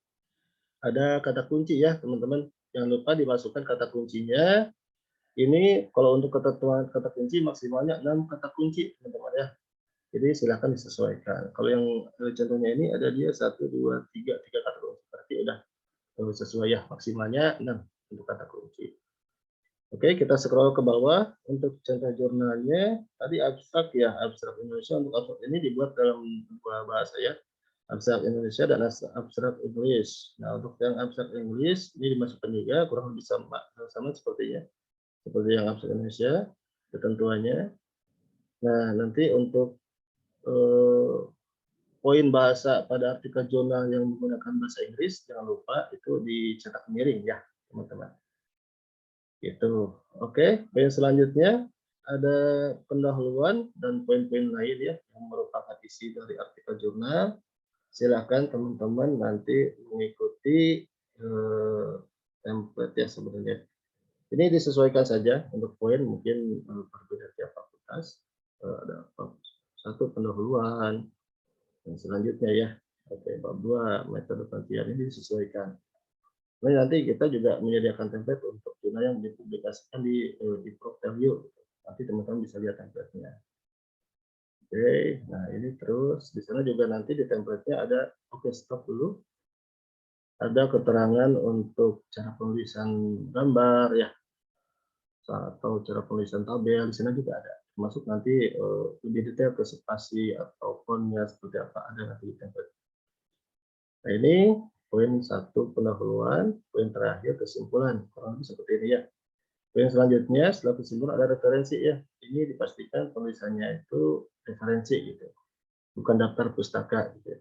ada kata kunci ya, teman-teman. Jangan lupa dimasukkan kata kuncinya. Ini kalau untuk ketentuan kata kunci maksimalnya 6 kata kunci, teman-teman ya. Jadi silakan disesuaikan. Kalau yang contohnya ini ada dia 1, 2, 3, 3 kata kunci. Berarti udah sesuai ya, maksimalnya 6 untuk kata kunci. Oke, kita scroll ke bawah. Untuk contoh jurnalnya, tadi abstrak ya, abstrak Indonesia. Untuk abstrak ini dibuat dalam dua bahasa ya, abstrak Indonesia dan abstrak English. Nah, untuk yang abstrak English, ini dimasukkan juga, kurang lebih sama sepertinya. Seperti yang abstrak Indonesia, ketentuannya. Nah, nanti untuk poin bahasa pada artikel jurnal yang menggunakan bahasa Inggris, jangan lupa itu dicetak miring ya, teman-teman. Gitu. Oke, poin selanjutnya ada pendahuluan dan poin-poin lain ya yang merupakan isi dari artikel jurnal. Silakan teman-teman nanti mengikuti template ya sebenarnya. Ini disesuaikan saja untuk poin mungkin berbeda tiap fakultas. Ada satu pendahuluan dan selanjutnya ya. Oke, bab 2 metode penelitian ini disesuaikan. Nah, nanti kita juga menyediakan template untuk jurnal yang dipublikasikan di Profvalue. Nanti teman-teman bisa lihat template-nya. Oke, nah ini terus di sana juga nanti di template-nya ada, oke stop dulu. Ada keterangan untuk cara penulisan gambar ya, atau cara penulisan tabel di sana juga ada. Termasuk nanti lebih detail ke spasi atau fontnya seperti apa ada nanti di template. Nah ini poin 1 pendahuluan, poin terakhir kesimpulan, kurang lebih seperti ini ya. Poin selanjutnya setelah kesimpulan ada referensi ya. Ini dipastikan penulisannya itu referensi gitu, bukan daftar pustaka gitu.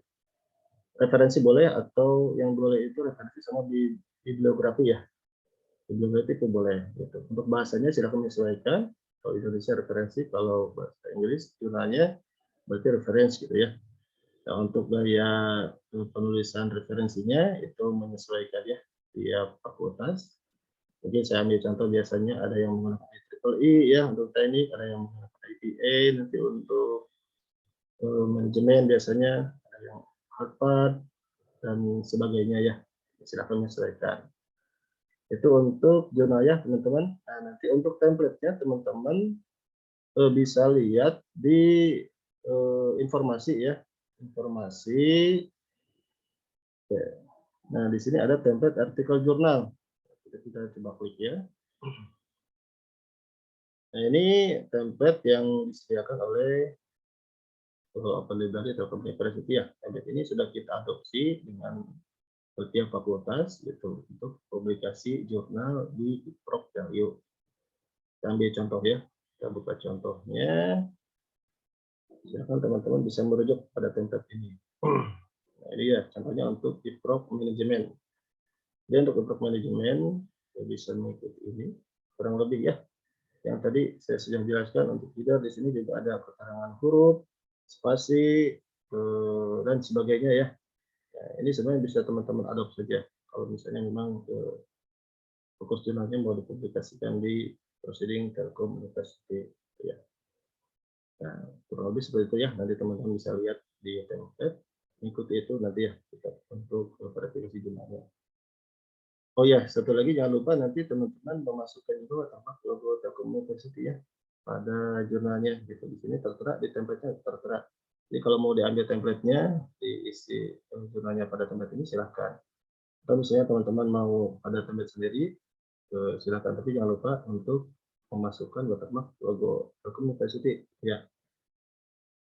Referensi boleh atau yang boleh itu referensi sama di bibliografi ya. Bibliografi itu boleh gitu. Untuk bahasanya silakan menyesuaikan. Kalau Indonesia referensi, kalau bahasa Inggris jurnalnya berarti referensi gitu ya. Nah, untuk gaya penulisan referensinya itu menyesuaikan ya tiap fakultas. Mungkin saya ambil contoh biasanya ada yang menggunakan IEEE ya untuk teknik, ada yang menggunakan IPA, nanti untuk manajemen biasanya ada yang Harvard dan sebagainya ya. Silakan menyesuaikan. Itu untuk jurnal ya teman-teman. Nah, nanti untuk template-nya teman-teman bisa lihat di informasi ya. Informasi. Oke. Nah, di sini ada template artikel jurnal. Kita coba klik ya. Nah, ini template yang disediakan oleh Open Library atau Open University ya. Template ini sudah kita adopsi dengan setiap fakultas gitu untuk publikasi jurnal di Profvalue. Kita ambil contoh ya. Kita buka contohnya. Silakan teman-teman bisa merujuk pada template ini. Nah, ini ya contohnya untuk Prof Manajemen. Jadi untuk Prof Manajemen kita bisa mengikuti ini kurang lebih ya. Yang tadi saya sudah jelaskan untuk tidak di sini juga ada keterangan huruf, spasi dan sebagainya ya. Nah, ini sebenarnya bisa teman-teman adopsi saja kalau misalnya memang fokus jurnalnya mau dipublikasikan di Proceeding Telkom University ya. Nah, kurang lebih seperti itu ya. Nanti teman-teman bisa lihat di template. Ikuti itu nanti ya kita untuk verifikasi jurnalnya. Oh ya, satu lagi jangan lupa nanti teman-teman memasukkan juga watermark logo Telkom University ya pada jurnalnya gitu. Di sini tertera, di template-nya tertera. Jadi kalau mau diambil template-nya, diisi jurnalnya pada template ini silahkan. Atau misalnya teman-teman mau pada template sendiri, silahkan. Tapi jangan lupa untuk memasukkan watermark logo Telkom University ya.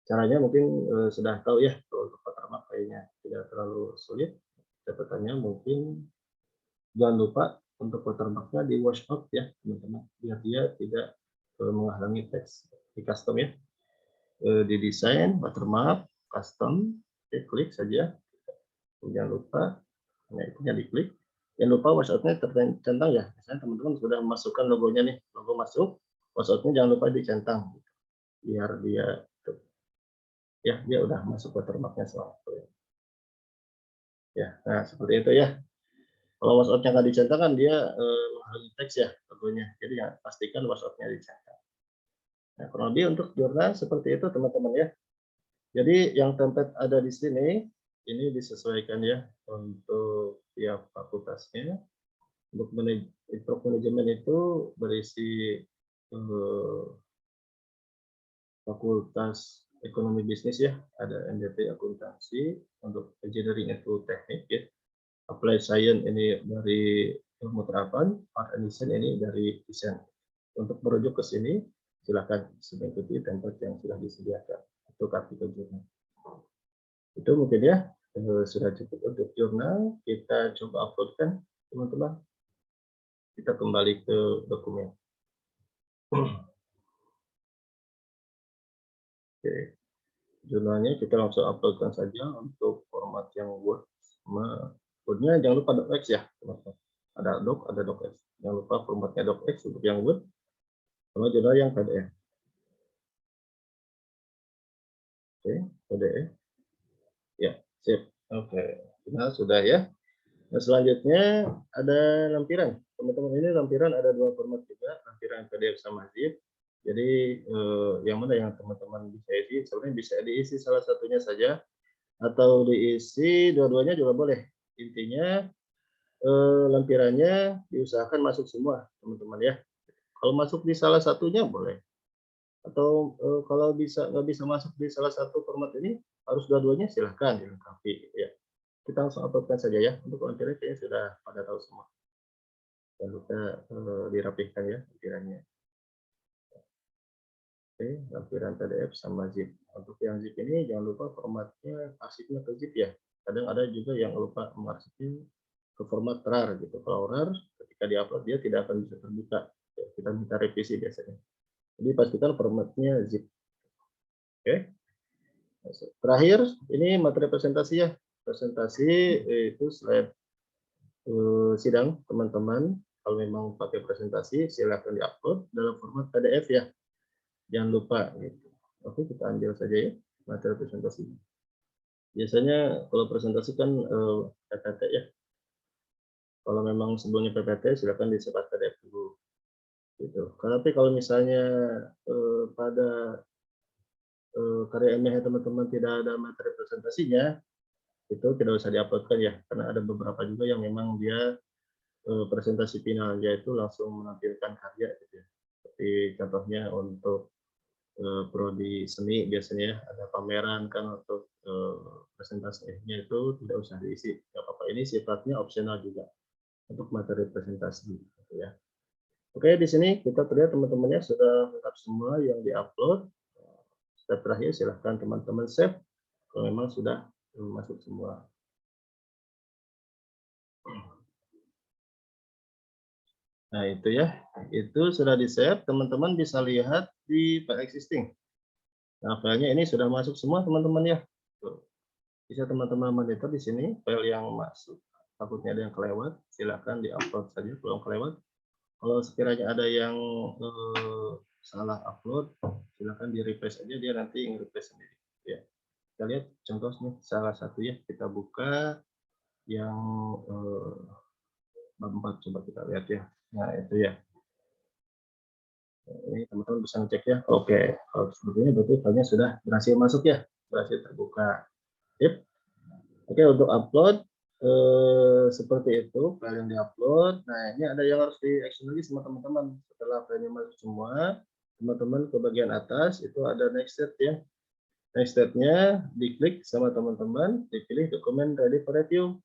Caranya mungkin sudah tahu ya, kalau untuk watermark kayaknya tidak terlalu sulit. Catatannya mungkin jangan lupa untuk watermarknya di wash out ya teman-teman, biar dia tidak menghalangi teks di custom ya. Di desain watermark custom, klik saja. Jangan lupa, nah itu yang diklik. Jangan lupa wash out-nya tercentang ya. Misalnya teman-teman sudah memasukkan logonya nih, logo masuk, wash out-nya jangan lupa dicentang biar dia Ya, dia udah masuk watermarknya selama itu. Ya, nah seperti itu ya. Kalau password-nya nggak dicetak kan dia menghalangi teks ya logonya. Jadi ya pastikan password-nya dicetak. Nah, kurang lebih untuk jurnal seperti itu teman-teman ya. Jadi yang template ada di sini ini disesuaikan ya untuk tiap fakultasnya. Untuk manajemen itu berisi fakultas ekonomi bisnis ya, ada MDP akuntansi, untuk engineering itu teknik ya, applied science ini dari ilmu terapan, art and design ini dari desain. Untuk merujuk ke sini, silakan mengikuti template yang sudah disediakan untuk artikel jurnal. Itu mungkin ya sudah cukup untuk jurnal. Kita coba uploadkan teman-teman. Kita kembali ke dokumen. Oke, jurnalnya kita langsung uploadkan saja untuk format yang Word. Wordnya jangan lupa docx ya teman-teman. Ada docx. Jangan lupa formatnya docx untuk yang Word. Sama jurnal yang PDF. Oke, PDF. Ya, sip. Oke, nah sudah ya. Nah, selanjutnya ada lampiran. Teman-teman, ini lampiran ada dua format juga, lampiran PDF sama zip. Jadi yang mana yang teman-teman bisa isi, sebenarnya bisa diisi salah satunya saja atau diisi dua-duanya juga boleh. Intinya lampirannya diusahakan masuk semua, teman-teman ya. Kalau masuk di salah satunya boleh. Atau kalau nggak bisa masuk di salah satu format ini, harus dua-duanya silahkan dilengkapi. Ya. Kita langsung uploadkan saja ya. Untuk lampiran kayaknya sudah pada tahu semua. Jangan lupa dirapihkan ya lampirannya. Oke, lampiran PDF sama zip. Untuk yang zip ini jangan lupa formatnya arsipnya ke zip ya. Kadang ada juga yang lupa mengarsipnya ke format RAR gitu. Kalau RAR ketika diupload dia tidak akan bisa terbuka. Ya, kita minta revisi biasanya. Jadi pastikan formatnya zip. Oke. Terakhir ini materi presentasi ya. Presentasi itu slide sidang teman-teman. Kalau memang pakai presentasi silakan diupload dalam format PDF ya. Jangan lupa gitu. Oke, kita ambil saja ya materi presentasi. Biasanya kalau presentasi kan PPT ya. Kalau memang sebelumnya PPT silakan disebar PDF dulu. Gitu. Tapi kalau misalnya pada karya ilmiah teman-teman tidak ada materi presentasinya, itu tidak usah diuploadkan ya, karena ada beberapa juga yang memang dia presentasi finalnya itu langsung menampilkan karya gitu ya. Seperti contohnya untuk prodi seni biasanya ada pameran kan untuk presentasinya itu tidak usah diisi, nggak apa-apa. Ini sifatnya opsional juga untuk materi presentasi gitu ya. Oke, di sini kita terlihat teman-temannya sudah lengkap semua yang diupload. Step terakhir silahkan teman-teman save kalau memang sudah masuk semua. Nah itu ya, itu sudah di save, teman-teman bisa lihat di file existing. Nah filenya ini sudah masuk semua teman-teman ya. Tuh. Bisa teman-teman monitor di sini file yang masuk. Takutnya ada yang kelewat, silakan di-upload saja kalau kelewat. Kalau sekiranya ada yang salah upload, silakan di-refresh aja, dia nanti nge-refresh sendiri. Ya. Kita lihat contohnya salah satu ya, kita buka yang bab 4, coba kita lihat ya. Nah itu ya. Ini teman-teman bisa ngecek ya. Oke, kalau seperti ini berarti filenya sudah berhasil masuk ya, berhasil terbuka. Sip. Oke, untuk upload seperti itu file yang diupload. Nah ini ada yang harus di-action lagi sama teman-teman. Setelah filenya masuk semua, teman-teman ke bagian atas itu ada next step ya. Next step-nya diklik sama teman-teman, dipilih dokumen ready for review.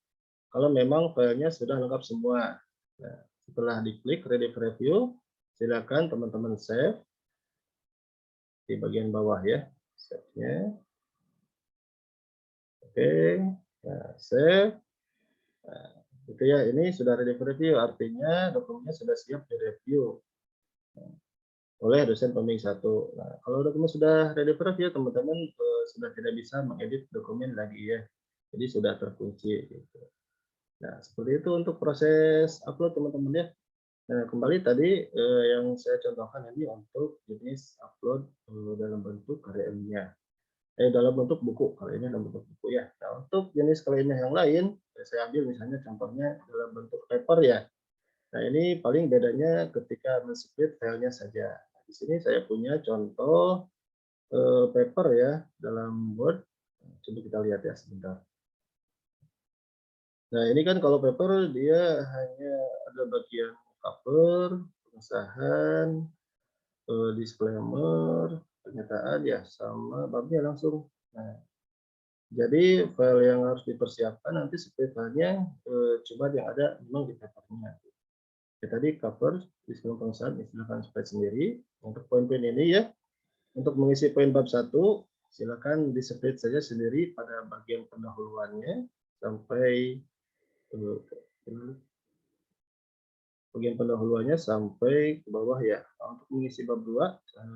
Kalau memang filenya sudah lengkap semua. Nah, setelah diklik ready for review, silakan teman-teman save di bagian bawah ya, save-nya. Oke, nah, save. Nah, itu ya, ini sudah ready for review, artinya dokumennya sudah siap direview oleh dosen pembimbing 1. Nah, kalau dokumen sudah ready for review, teman-teman sudah tidak bisa mengedit dokumen lagi ya. Jadi sudah terkunci gitu. Nah, seperti itu untuk proses upload teman-teman ya. Nah, kembali tadi yang saya contohkan ini untuk jenis upload dalam bentuk karya ilmiah. dalam bentuk buku. Kalau ini dalam bentuk buku ya. Nah, untuk jenis kliennya yang lain, saya ambil misalnya contohnya dalam bentuk paper ya. Nah, ini paling bedanya ketika men-split filenya saja. Di sini saya punya contoh paper ya dalam Word. Coba kita lihat ya sebentar. Nah, ini kan kalau paper dia hanya ada bagian cover, pengesahan, disclaimer, pernyataan ya, sama babnya langsung. Nah, jadi file yang harus dipersiapkan nanti split filenya cuma yang ada memang di papernya. Ya, tadi cover, disclaimer, pengesahan, silakan split sendiri. Untuk poin-poin ini ya, untuk mengisi poin bab 1, silakan di-split saja sendiri pada bagian pendahuluannya sampai bagian pendahuluannya sampai ke bawah ya. Untuk mengisi bab 2,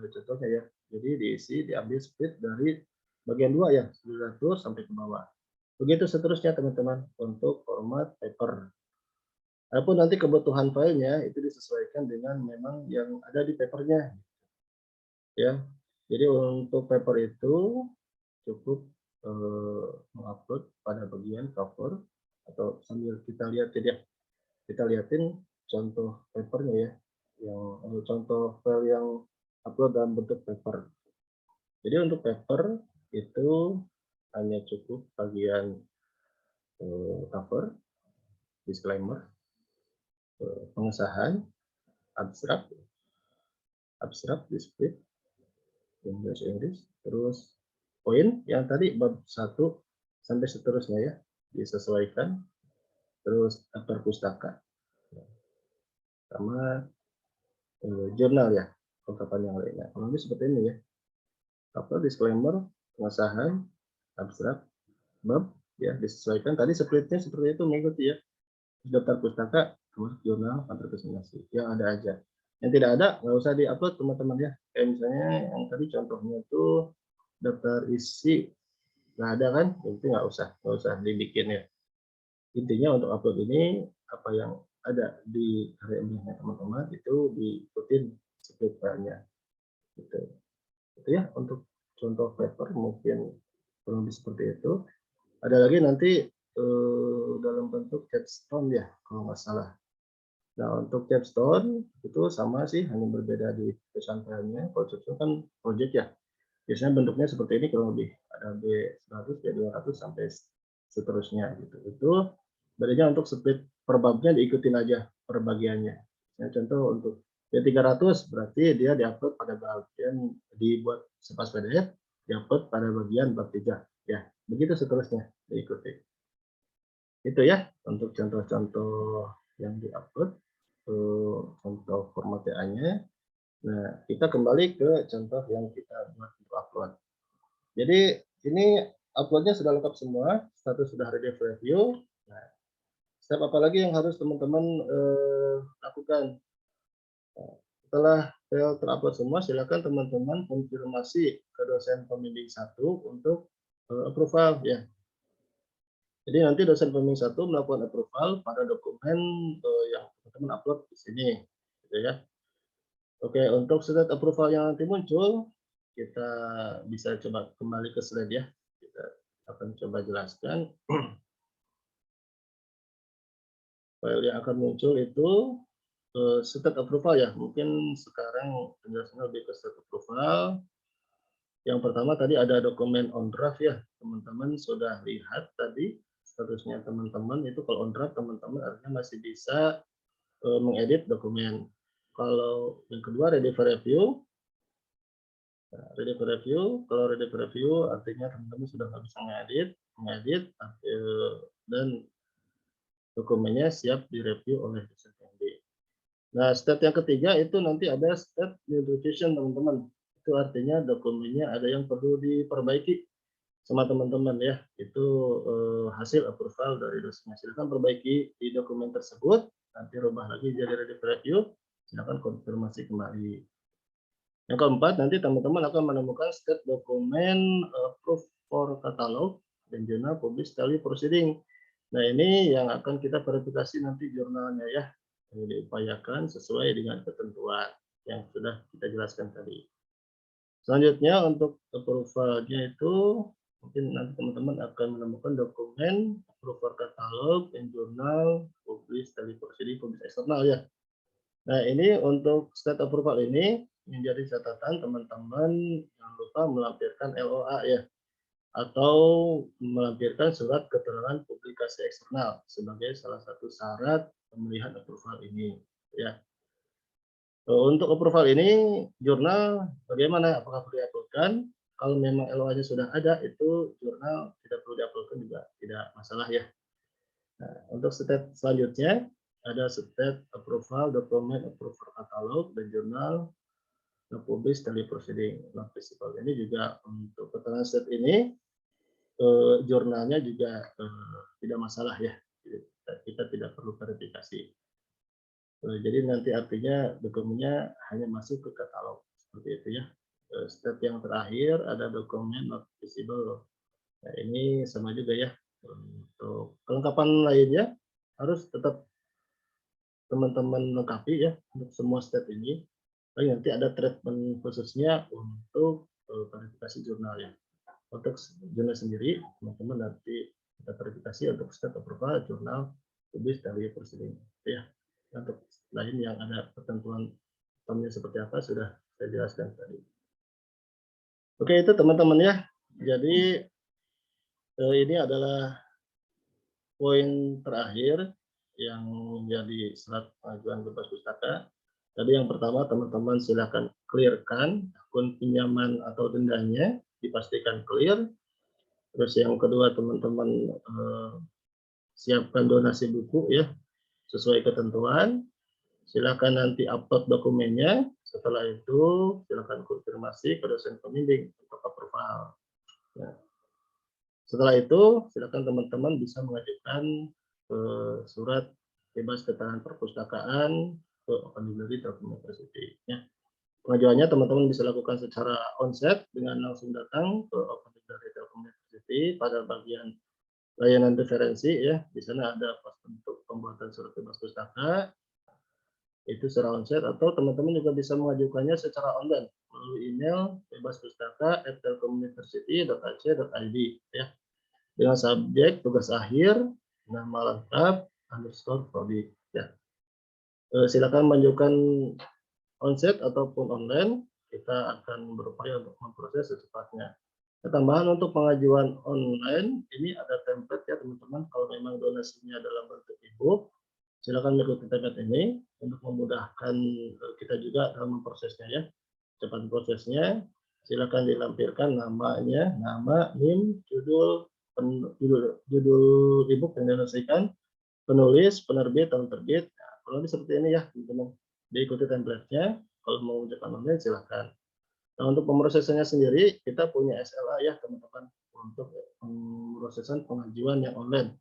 contohnya ya. Jadi diisi, diambil split dari bagian 2 ya, diatur sampai ke bawah. Begitu seterusnya teman-teman untuk format paper. Adapun nanti kebutuhan filenya itu disesuaikan dengan memang yang ada di papernya ya. Jadi untuk paper itu cukup mengupload pada bagian cover atau sambil kita lihat ya, kita lihatin contoh papernya ya, yang contoh file yang upload dalam bentuk paper. Jadi untuk paper itu hanya cukup bagian cover, disclaimer, pengesahan, abstrak, display, English, terus poin yang tadi bab 1 sampai seterusnya ya, disesuaikan, terus daftar pustaka, sama jurnal ya, kelengkapan yang lainnya. Kalau ini seperti ini ya, disclaimer, pengesahan, abstrak, bab ya, disesuaikan. Tadi splitnya seperti itu mengikuti ya, daftar pustaka, terus jurnal, kantor presentasi, yang ada aja. Yang tidak ada nggak usah diupload teman-teman ya. Kayak misalnya yang tadi contohnya itu daftar isi nggak ada kan, itu nggak usah dibikin ya. Intinya untuk upload ini apa yang ada di RMB-nya teman-teman itu diikutin split filenya gitu. Itu ya untuk contoh paper mungkin kurang lebih seperti itu. Ada lagi nanti dalam bentuk capstone ya kalau nggak salah. Nah, untuk capstone itu sama sih, hanya berbeda di tulisan filenya. Kalau capstone kan project ya, biasanya bentuknya seperti ini kurang lebih, ada B100, B200 sampai seterusnya gitu. Itu bedanya untuk split per babnya diikutin aja per bagiannya. Nah, contoh untuk B300 berarti dia diupload pada bagian, dibuat sepas PDF, diupload pada bagian bab 3 ya. Begitu seterusnya diikuti. Itu ya untuk contoh-contoh yang diupload, contoh format TA-nya. Nah, kita kembali ke contoh yang kita buat untuk upload. Jadi ini uploadnya sudah lengkap semua, status sudah ready for review. Nah, step apa lagi yang harus teman-teman lakukan? Nah, setelah file terupload semua, silakan teman-teman konfirmasi ke dosen pembimbing 1 untuk approval ya. Jadi nanti dosen pembimbing 1 melakukan approval pada dokumen yang teman-teman upload di sini, gitu ya. Oke, untuk state approval yang nanti muncul, kita bisa coba kembali ke slide ya. Kita akan coba jelaskan. File yang akan muncul itu state approval ya. Mungkin sekarang penjelasannya lebih ke state approval. Yang pertama tadi ada dokumen on draft ya. Teman-teman sudah lihat tadi statusnya teman-teman itu kalau on draft teman-teman artinya masih bisa mengedit dokumen. Kalau yang kedua ready for review. Nah, ready for review, kalau ready for review artinya teman-teman sudah nggak bisa mengedit dan dokumennya siap direview oleh dosen pembimbing. Nah, step yang ketiga itu nanti ada step new revision teman-teman. Itu artinya dokumennya ada yang perlu diperbaiki sama teman-teman ya. Itu hasil approval dari dosennya. Silakan perbaiki di dokumen tersebut, nanti rubah lagi jadi ready for review. Silakan konfirmasi kembali. Yang keempat, nanti teman-teman akan menemukan step dokumen proof for catalog dan jurnal publish tally proceeding. Nah, ini yang akan kita verifikasi nanti jurnalnya ya. Ini diupayakan sesuai dengan ketentuan yang sudah kita jelaskan tadi. Selanjutnya untuk approval-nya itu mungkin nanti teman-teman akan menemukan dokumen approval katalog dan jurnal, publish, tally proceeding, publish eksternal ya. Nah ini untuk state approval ini menjadi catatan teman-teman jangan lupa melampirkan LOA ya, atau melampirkan surat keterangan publikasi eksternal sebagai salah satu syarat pemilihan approval ini ya. Untuk approval ini jurnal bagaimana? Apakah perlu diuploadkan? Kalau memang LOA-nya sudah ada, itu jurnal tidak perlu diuploadkan juga tidak masalah ya. Nah, untuk step selanjutnya ada step approval, dokumen approval katalog dan jurnal publish tally proceeding. Nah, prinsipal ini juga untuk keterangan step ini jurnalnya juga tidak masalah ya. Kita tidak perlu verifikasi. Jadi nanti artinya dokumennya hanya masuk ke katalog seperti itu ya. Step yang terakhir ada dokumen not visible. Nah, ini sama juga ya. Untuk kelengkapan lainnya harus tetap teman-teman lengkapi ya untuk semua step ini. Lalu nanti ada treatment khususnya untuk verifikasi jurnal ya. Untuk jurnal sendiri teman-teman nanti kita verifikasi untuk step approval jurnal publish dari proceeding ya. Untuk lain yang ada ketentuan formnya seperti apa sudah saya jelaskan tadi. Oke itu teman-teman ya. Jadi ini adalah poin terakhir yang menjadi syarat pengajuan bebas pustaka. Tadi yang pertama teman-teman silakan clearkan akun pinjaman atau dendanya, dipastikan clear. Terus yang kedua teman-teman siapkan donasi buku ya sesuai ketentuan. Silakan nanti upload dokumennya. Setelah itu silakan konfirmasi ke dosen pembimbing untuk approval. Ya. Setelah itu silakan teman-teman bisa mengajukan surat bebas keterangan perpustakaan ke Open Library Telkom University. Ya. Pengajuannya teman-teman bisa lakukan secara onset dengan langsung datang ke Open Library Telkom University pada bagian layanan referensi ya. Di sana ada pos untuk pembuatan surat bebas pustaka itu secara onset atau teman-teman juga bisa mengajukannya secara online melalui email bebas-pustaka@telkomuniversity.ac.id ya dengan subjek tugas akhir nama lengkap underscore prodi ya. Silakan mengajukan onset ataupun online, kita akan berupaya untuk memproses secepatnya. Tambahan untuk pengajuan online ini ada template ya teman-teman. Kalau memang donasinya dalam bentuk e-book, silakan mengikuti template ini untuk memudahkan kita juga dalam memprosesnya ya. Cepat prosesnya, silakan dilampirkan namanya, nama, NIM, judul e-book yang dinasikan, penulis, penerbit, tahun terbit. Nah, kalau seperti ini ya teman-teman. Diikuti template-nya. Kalau mau mengerjakan online silakan. Nah, untuk pemrosesannya sendiri kita punya SLA ya teman-teman untuk pemrosesan pengajuan yang online.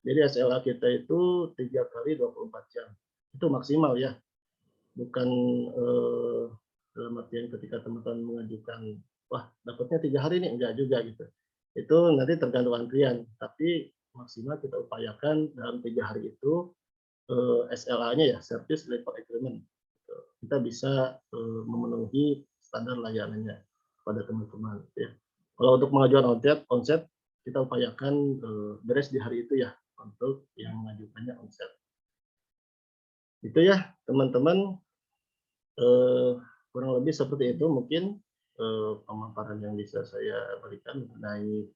Jadi SLA kita itu 3 kali 24 jam. Itu maksimal ya. Bukan dalam artian ketika teman-teman mengajukan, wah dapatnya 3 hari nih, enggak juga gitu. Itu nanti tergantung antrian, tapi maksimal kita upayakan dalam 3 hari itu SLA-nya ya, Service Level Agreement. Kita bisa memenuhi standar layanannya pada teman-teman. Ya. Kalau untuk pengajuan onset kita upayakan beres di hari itu ya untuk yang mengajukannya onset. Itu ya teman-teman, kurang lebih seperti itu mungkin pemaparan yang bisa saya berikan mengenai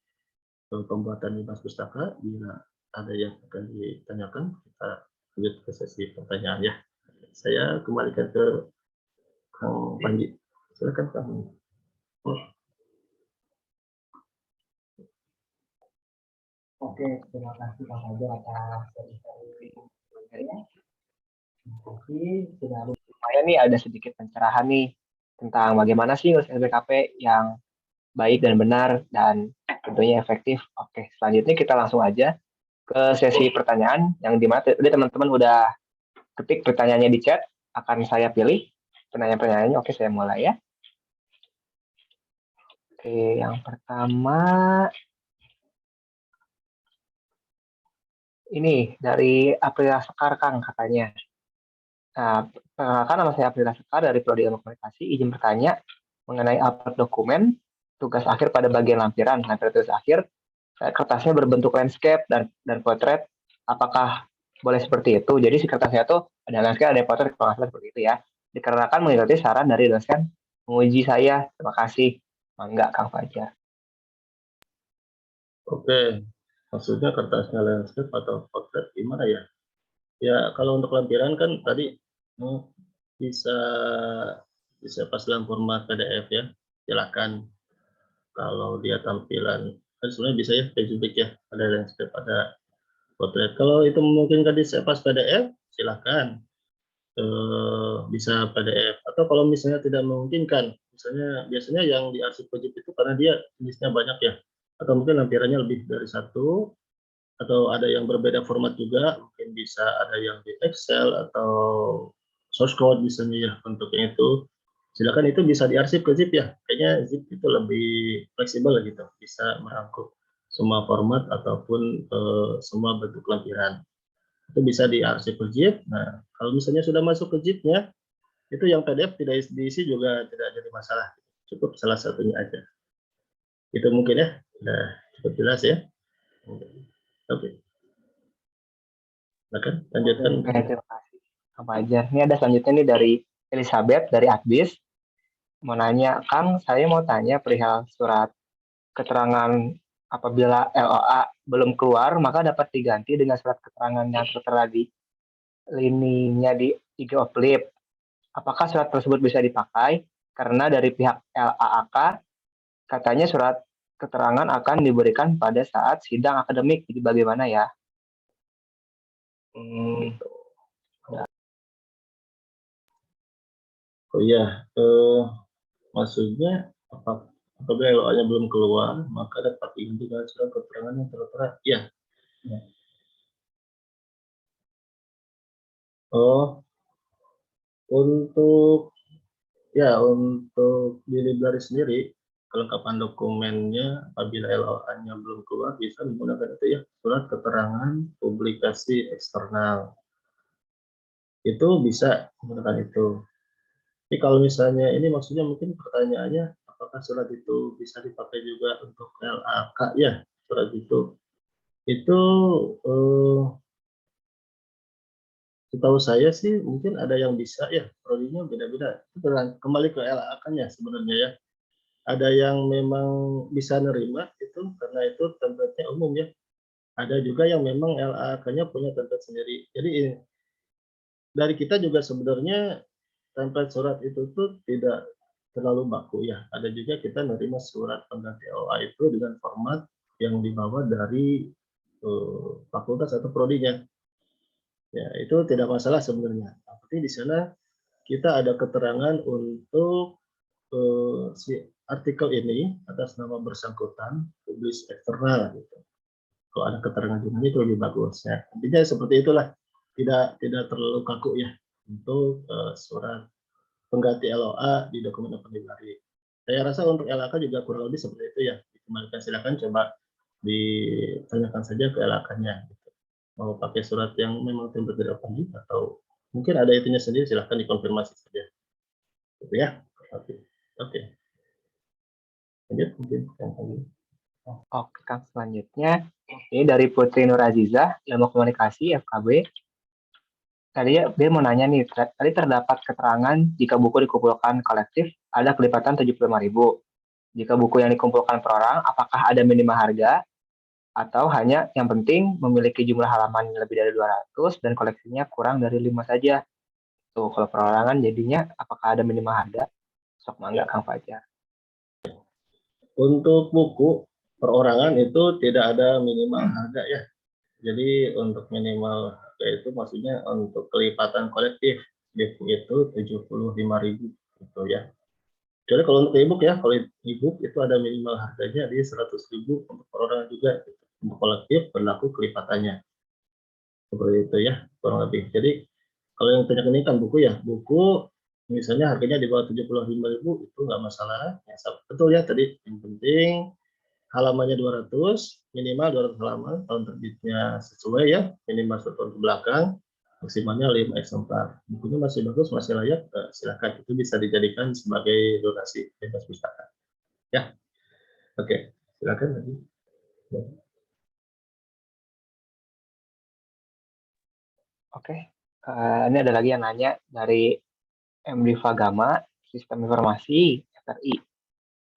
pembuatan bebas pustaka. Bila ada yang akan ditanyakan, kita lanjut ke sesi pertanyaan ya. Saya kembalikan ke Kang Panji. Silakan Kang. Oke, terima kasih Kang Fajar atas materinya. Tapi sudah lumayan nih ada sedikit pencerahan nih tentang bagaimana sih ngurus LPKP yang baik dan benar dan tentunya efektif. Oke, selanjutnya kita langsung aja ke sesi pertanyaan yang dimana tadi teman-teman udah ketik pertanyaannya di chat, akan saya pilih pertanyaan-pertanyaannya. Oke, saya mulai ya. Oke, yang pertama ini dari April Sekar Kang katanya. Nah, perkenalkan nama saya April Sekar dari Prodi Ilmu Komunikasi. Izin bertanya, mengenai upload dokumen, tugas akhir pada bagian lampiran. Lampiran tugas akhir, kertasnya berbentuk landscape dan potret. Apakah boleh seperti itu? Jadi si kertasnya tuh ada landscape, ada potret, kalau nggak salah seperti itu ya. Dikarenakan mengikuti saran dari dosen menguji saya. Terima kasih. Enggak, Kang Fajar. Oke, maksudnya kertasnya landscape atau portrait gimana ya? Ya kalau untuk lampiran kan tadi bisa bisa pas dalam format PDF ya. Silakan kalau dia tampilan kan sebenarnya bisa ya Facebook ya, ada landscape, ada portrait. Kalau itu memungkinkan di pas PDF, silakan bisa PDF. Atau kalau misalnya tidak memungkinkan, misalnya biasanya yang di arsip wajib itu karena dia jenisnya banyak ya, atau mungkin lampirannya lebih dari satu, atau ada yang berbeda format juga, mungkin bisa ada yang di Excel atau source code misalnya ya bentuknya itu. Silakan itu bisa diarsip ke zip ya. Kayaknya zip itu lebih fleksibel gitu, bisa merangkum semua format ataupun semua bentuk lampiran. Itu bisa diarsip ke zip. Nah, kalau misalnya sudah masuk ke zipnya, itu yang PDF tidak diisi juga tidak jadi masalah. Cukup salah satunya aja. Itu mungkin ya. Nah, cukup jelas ya. Oke. Silakan lanjutkan. Oke, terima kasih. Apa aja? Ini ada selanjutnya nih dari Elizabeth dari Adbis. Mau nanya, Kang, saya mau tanya perihal surat keterangan apabila LOA belum keluar, maka dapat diganti dengan surat keterangan yang tertera di lininya di IG Oplip. Apakah surat tersebut bisa dipakai? Karena dari pihak LAAK katanya surat keterangan akan diberikan pada saat sidang akademik. Jadi bagaimana ya? Oh iya, maksudnya apabila LOA-nya belum keluar, maka dapat diganti dengan surat keterangan yang tertera. Ya. Oh, untuk untuk di library sendiri, kelengkapan dokumennya apabila LOA-nya belum keluar bisa menggunakan itu ya, surat keterangan publikasi eksternal. Itu bisa menggunakan itu. Tapi kalau misalnya ini maksudnya mungkin pertanyaannya apakah surat itu bisa dipakai juga untuk LAK ya, surat itu. Itu setahu saya sih mungkin ada yang bisa ya, prodinya beda-beda. Itu kembali ke LAK-nya sebenarnya ya. Ada yang memang bisa nerima itu karena itu template-nya umum ya. Ada juga yang memang LAK-nya punya template sendiri. Jadi dari kita juga sebenarnya template surat itu tuh tidak terlalu baku ya. Ada juga kita menerima surat pengganti LOA itu dengan format yang dibawa dari fakultas atau prodinya. Ya, itu tidak masalah sebenarnya. Tapi di sana kita ada keterangan untuk si artikel ini atas nama bersangkutan publis eksternal gitu. Kalau ada keterangan jumlahnya itu lebih bagus ya. Intinya seperti itulah. Tidak terlalu kaku ya untuk surat pengganti LOA di dokumen open library. Saya rasa untuk LAK juga kurang lebih seperti itu ya. Dikembalikan silakan coba ditanyakan saja ke LAK-nya. Gitu. Mau pakai surat yang memang template dari open atau mungkin ada itunya sendiri silahkan dikonfirmasi saja. Gitu ya. Oke. Lanjut mungkin yang tadi. Oke, Kang. Selanjutnya, ini dari Putri Nur Azizah, Ilmu Komunikasi, FKB. Tadi dia mau nanya nih, tadi terdapat keterangan jika buku dikumpulkan kolektif ada kelipatan 75.000. Jika buku yang dikumpulkan per orang, apakah ada minimal harga atau hanya yang penting memiliki jumlah halaman lebih dari 200 dan koleksinya kurang dari 5 saja. Tuh, kalau perorangan jadinya apakah ada minimal harga? Sok mangga Kang Fajar. Untuk buku perorangan itu tidak ada minimal harga ya. Jadi untuk minimal harga itu maksudnya untuk kelipatan kolektif buku itu 75.000 gitu ya. Jadi kalau untuk e-book ya, kalau e-book itu ada minimal harganya di 100.000 untuk perorangan juga. Gitu. Untuk kolektif berlaku kelipatannya. Seperti itu ya, kurang lebih. Jadi kalau yang tanyakan ini kan buku ya, buku misalnya harganya di bawah 75.000 itu nggak masalah. Ya, betul ya tadi. Yang penting halamannya 200, minimal 200 halaman, tahun terbitnya sesuai ya, minimal 1 tahun ke belakang. maksimalnya 5 eksemplar. Bukunya masih bagus, masih layak, silakan. Itu bisa dijadikan sebagai donasi bebas pustaka. Ya, oke. Silakan lagi. Oke, ini ada lagi yang nanya dari MD Fagama, Sistem Informasi, FRI.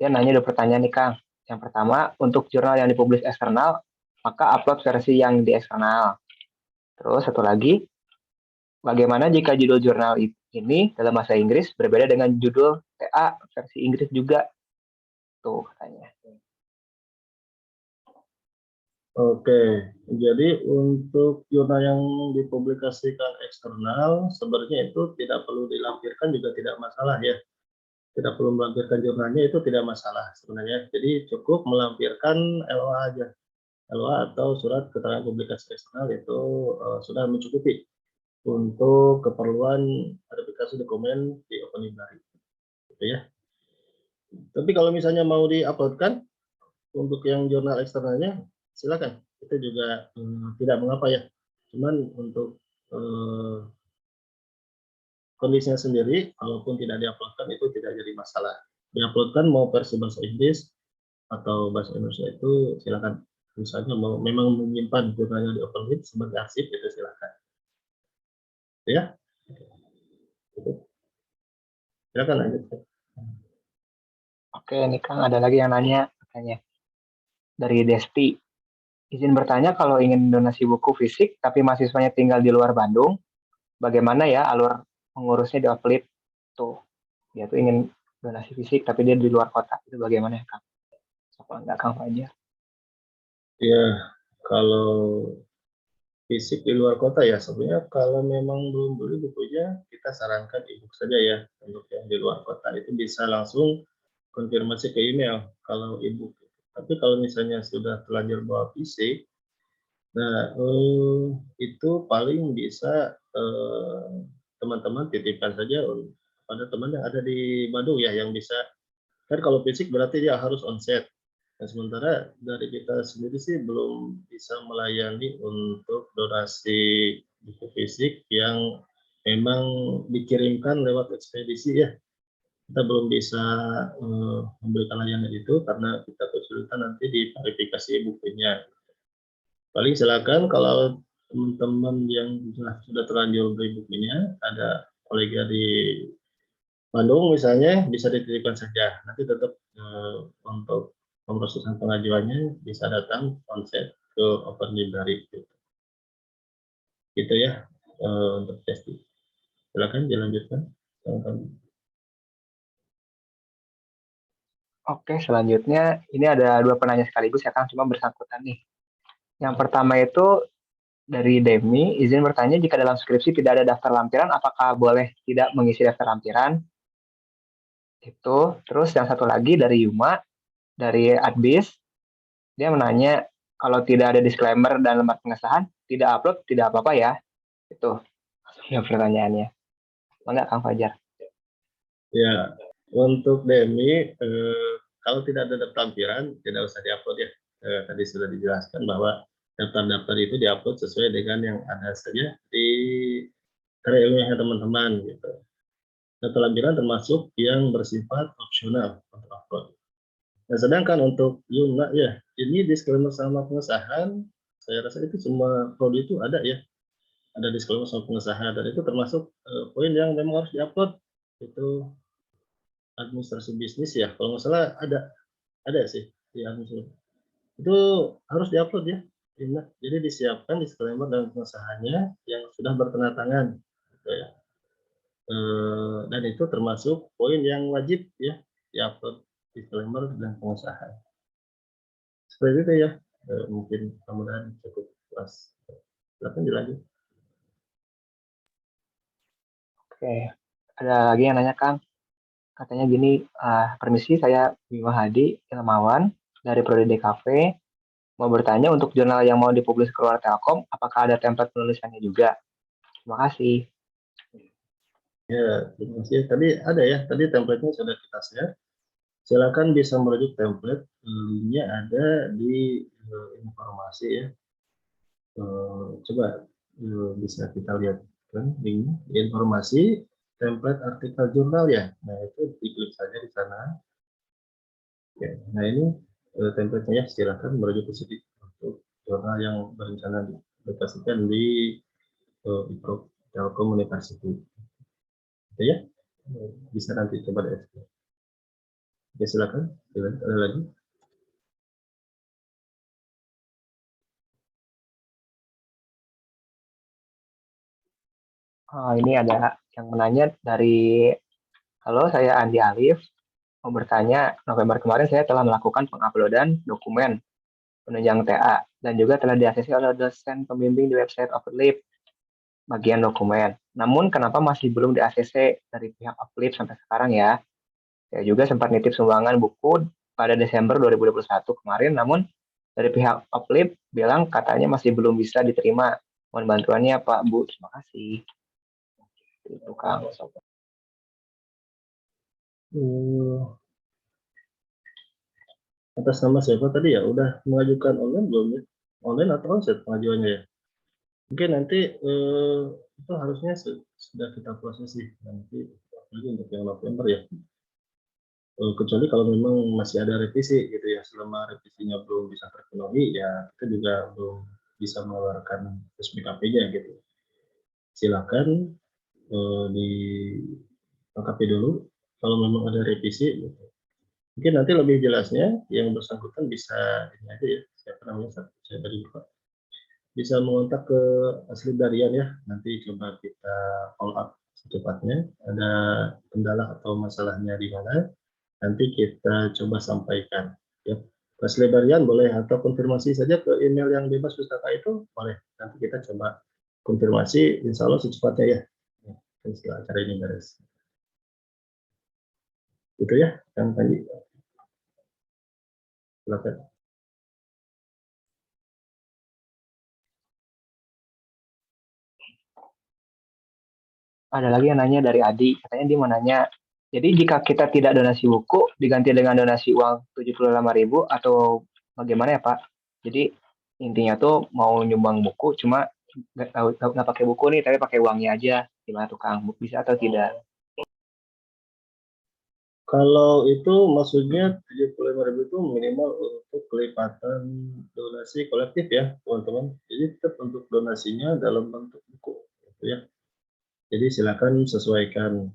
Dia nanya 2 pertanyaan nih, Kang. Yang pertama, untuk jurnal yang dipublis eksternal, maka upload versi yang di eksternal. Terus satu lagi, bagaimana jika judul jurnal ini dalam bahasa Inggris berbeda dengan judul TA versi Inggris juga? Tuh katanya. Oke, jadi untuk jurnal yang dipublikasikan eksternal, sebenarnya itu tidak perlu dilampirkan juga tidak masalah ya. Tidak perlu melampirkan jurnalnya itu tidak masalah sebenarnya. Jadi cukup melampirkan LOA aja. LOA atau surat keterangan publikasi eksternal itu sudah mencukupi untuk keperluan verifikasi dokumen di Open Library. Gitu ya. Tapi kalau misalnya mau diuploadkan untuk yang jurnal eksternalnya, silakan. Itu juga tidak mengapa ya. Cuman untuk kondisinya sendiri, kalaupun tidak diuploadkan itu tidak jadi masalah. Diuploadkan mau versi bahasa Inggris atau bahasa Indonesia itu silakan. Misalnya mau memang menyimpan jurnalnya di OpenLib sebagai arsip itu silakan. Ya, silakan lanjut. Oke, ini Kang ada lagi yang nanya katanya dari Desti. Izin bertanya kalau ingin donasi buku fisik tapi mahasiswanya tinggal di luar Bandung, bagaimana ya alur mengurusnya di Oplip? Tuh, dia tuh ingin donasi fisik tapi dia di luar kota. Itu bagaimana ya, Kang? Apa enggak, Kang Fajar? Ya, kalau fisik di luar kota ya sebenarnya kalau memang belum beli bukunya kita sarankan e-book saja ya untuk yang di luar kota itu bisa langsung konfirmasi ke email kalau e-book. Tapi kalau misalnya sudah terlanjur bawa fisik, nah itu paling bisa teman-teman titipkan saja pada teman yang ada di Bandung ya yang bisa kan kalau fisik berarti dia harus onset. Nah, sementara dari kita sendiri sih belum bisa melayani untuk donasi buku fisik yang memang dikirimkan lewat ekspedisi ya. Kita belum bisa memberikan layanan itu karena kita kesulitan nanti di verifikasi bukunya. Paling silakan kalau teman-teman yang sudah terlanjur beli bukunya, ada kolega di Bandung misalnya bisa dititipkan saja. Nanti tetap untuk pemrosesan pengajuannya bisa datang konsep ke Open Library gitu, gitu ya untuk testing. Silakan dilanjutkan. Oke, selanjutnya ini ada 2 penanya sekaligus ya, Kang, cuma bersangkutan nih. Yang pertama itu dari Demi, izin bertanya jika dalam skripsi tidak ada daftar lampiran, apakah boleh tidak mengisi daftar lampiran? Itu. Terus yang satu lagi dari Yuma, dari Adbis, dia menanya kalau tidak ada disclaimer dan lembar pengesahan, tidak upload, tidak apa-apa ya? Itu ya pertanyaannya. Enggak, Kang Fajar? Ya, untuk Demi, kalau tidak ada tampilan, tidak usah diupload ya. Tadi sudah dijelaskan bahwa daftar-daftar itu diupload sesuai dengan yang ada saja di karya ilmiahnya teman-teman gitu. Nah, tampilan termasuk yang bersifat opsional untuk upload. Nah, sedangkan untuk Yuna ya, ini disclaimer sama pengesahan, saya rasa itu semua prodi itu ada ya, ada disclaimer sama pengesahan dan itu termasuk poin yang memang harus diupload itu administrasi bisnis ya kalau nggak salah ada sih di administrasi itu harus diupload ya. Jadi disiapkan disclaimer dan pengesahannya yang sudah bertentangan gitu ya. Dan itu termasuk poin yang wajib ya diupload disclaimer dan pengesahan seperti itu ya. Mungkin mudah-mudahan cukup puas. Silakan dilanjut. Oke. Ada lagi yang nanya, Kang. Katanya gini, permisi, saya Bima Hadi, ilmawan dari Prodi DKV. Mau bertanya untuk jurnal yang mau dipublis keluar Telkom, apakah ada template penulisannya juga? Terima kasih. Ya, terima kasih. Tadi ada ya, tadi template-nya sudah kita share. Silakan bisa merujuk template, linknya ada di informasi ya. Coba bisa kita lihat kan linknya informasi template artikel jurnal ya. Nah itu diklik saja di sana. Ya, nah ini template-nya silakan merujuk ke sini untuk jurnal yang berencana diaplikasikan di Telkom University. Oke ya, bisa nanti coba dieksplor. Oke silakan, ada lagi. Ini ada yang menanya dari, halo saya Andi Alif, mau bertanya, November kemarin saya telah melakukan penguploadan dokumen penunjang TA dan juga telah di-ACC oleh dosen pembimbing di website Overlip bagian dokumen. Namun kenapa masih belum di-ACC dari pihak Overlip sampai sekarang ya? Saya juga sempat nitip sumbangan buku pada Desember 2021 kemarin, namun dari pihak Overlip bilang katanya masih belum bisa diterima. Mohon bantuannya Pak Bu, terima kasih. Itu Kang. Atas nama siapa tadi ya? Udah mengajukan online belum ya? Online atau offset pengajuannya ya? Mungkin nanti itu harusnya sudah kita proses sih nanti untuk yang November ya. Kecuali kalau memang masih ada revisi gitu ya. Selama revisinya belum bisa terpenuhi ya kita juga belum bisa mengeluarkan resmi KP-nya gitu. Silakan dilengkapi dulu kalau memang ada revisi gitu. Mungkin nanti lebih jelasnya yang bersangkutan bisa ini aja ya, siapa namanya saya tadi lupa, bisa mengontak ke Asli Darian ya, nanti coba kita follow up secepatnya, ada kendala atau masalahnya di mana, nanti kita coba sampaikan ya. Asli Darian boleh atau konfirmasi saja ke email yang bebas pustaka itu boleh, nanti kita coba konfirmasi insya Allah secepatnya ya, setelah acara ini beres. Itu ya, yang tadi. Silakan. Ada lagi yang nanya dari Adi, katanya dia mau nanya, jadi jika kita tidak donasi buku, diganti dengan donasi uang 75.000 atau bagaimana ya Pak? Jadi intinya tuh mau nyumbang buku, cuma nggak pakai buku nih, tapi pakai uangnya aja. Gimana tuh Kang? Bisa atau tidak? Kalau itu maksudnya 75.000 itu minimal untuk kelipatan donasi kolektif ya teman-teman. Jadi tetap untuk donasinya dalam bentuk buku gitu ya. Jadi silakan sesuaikan.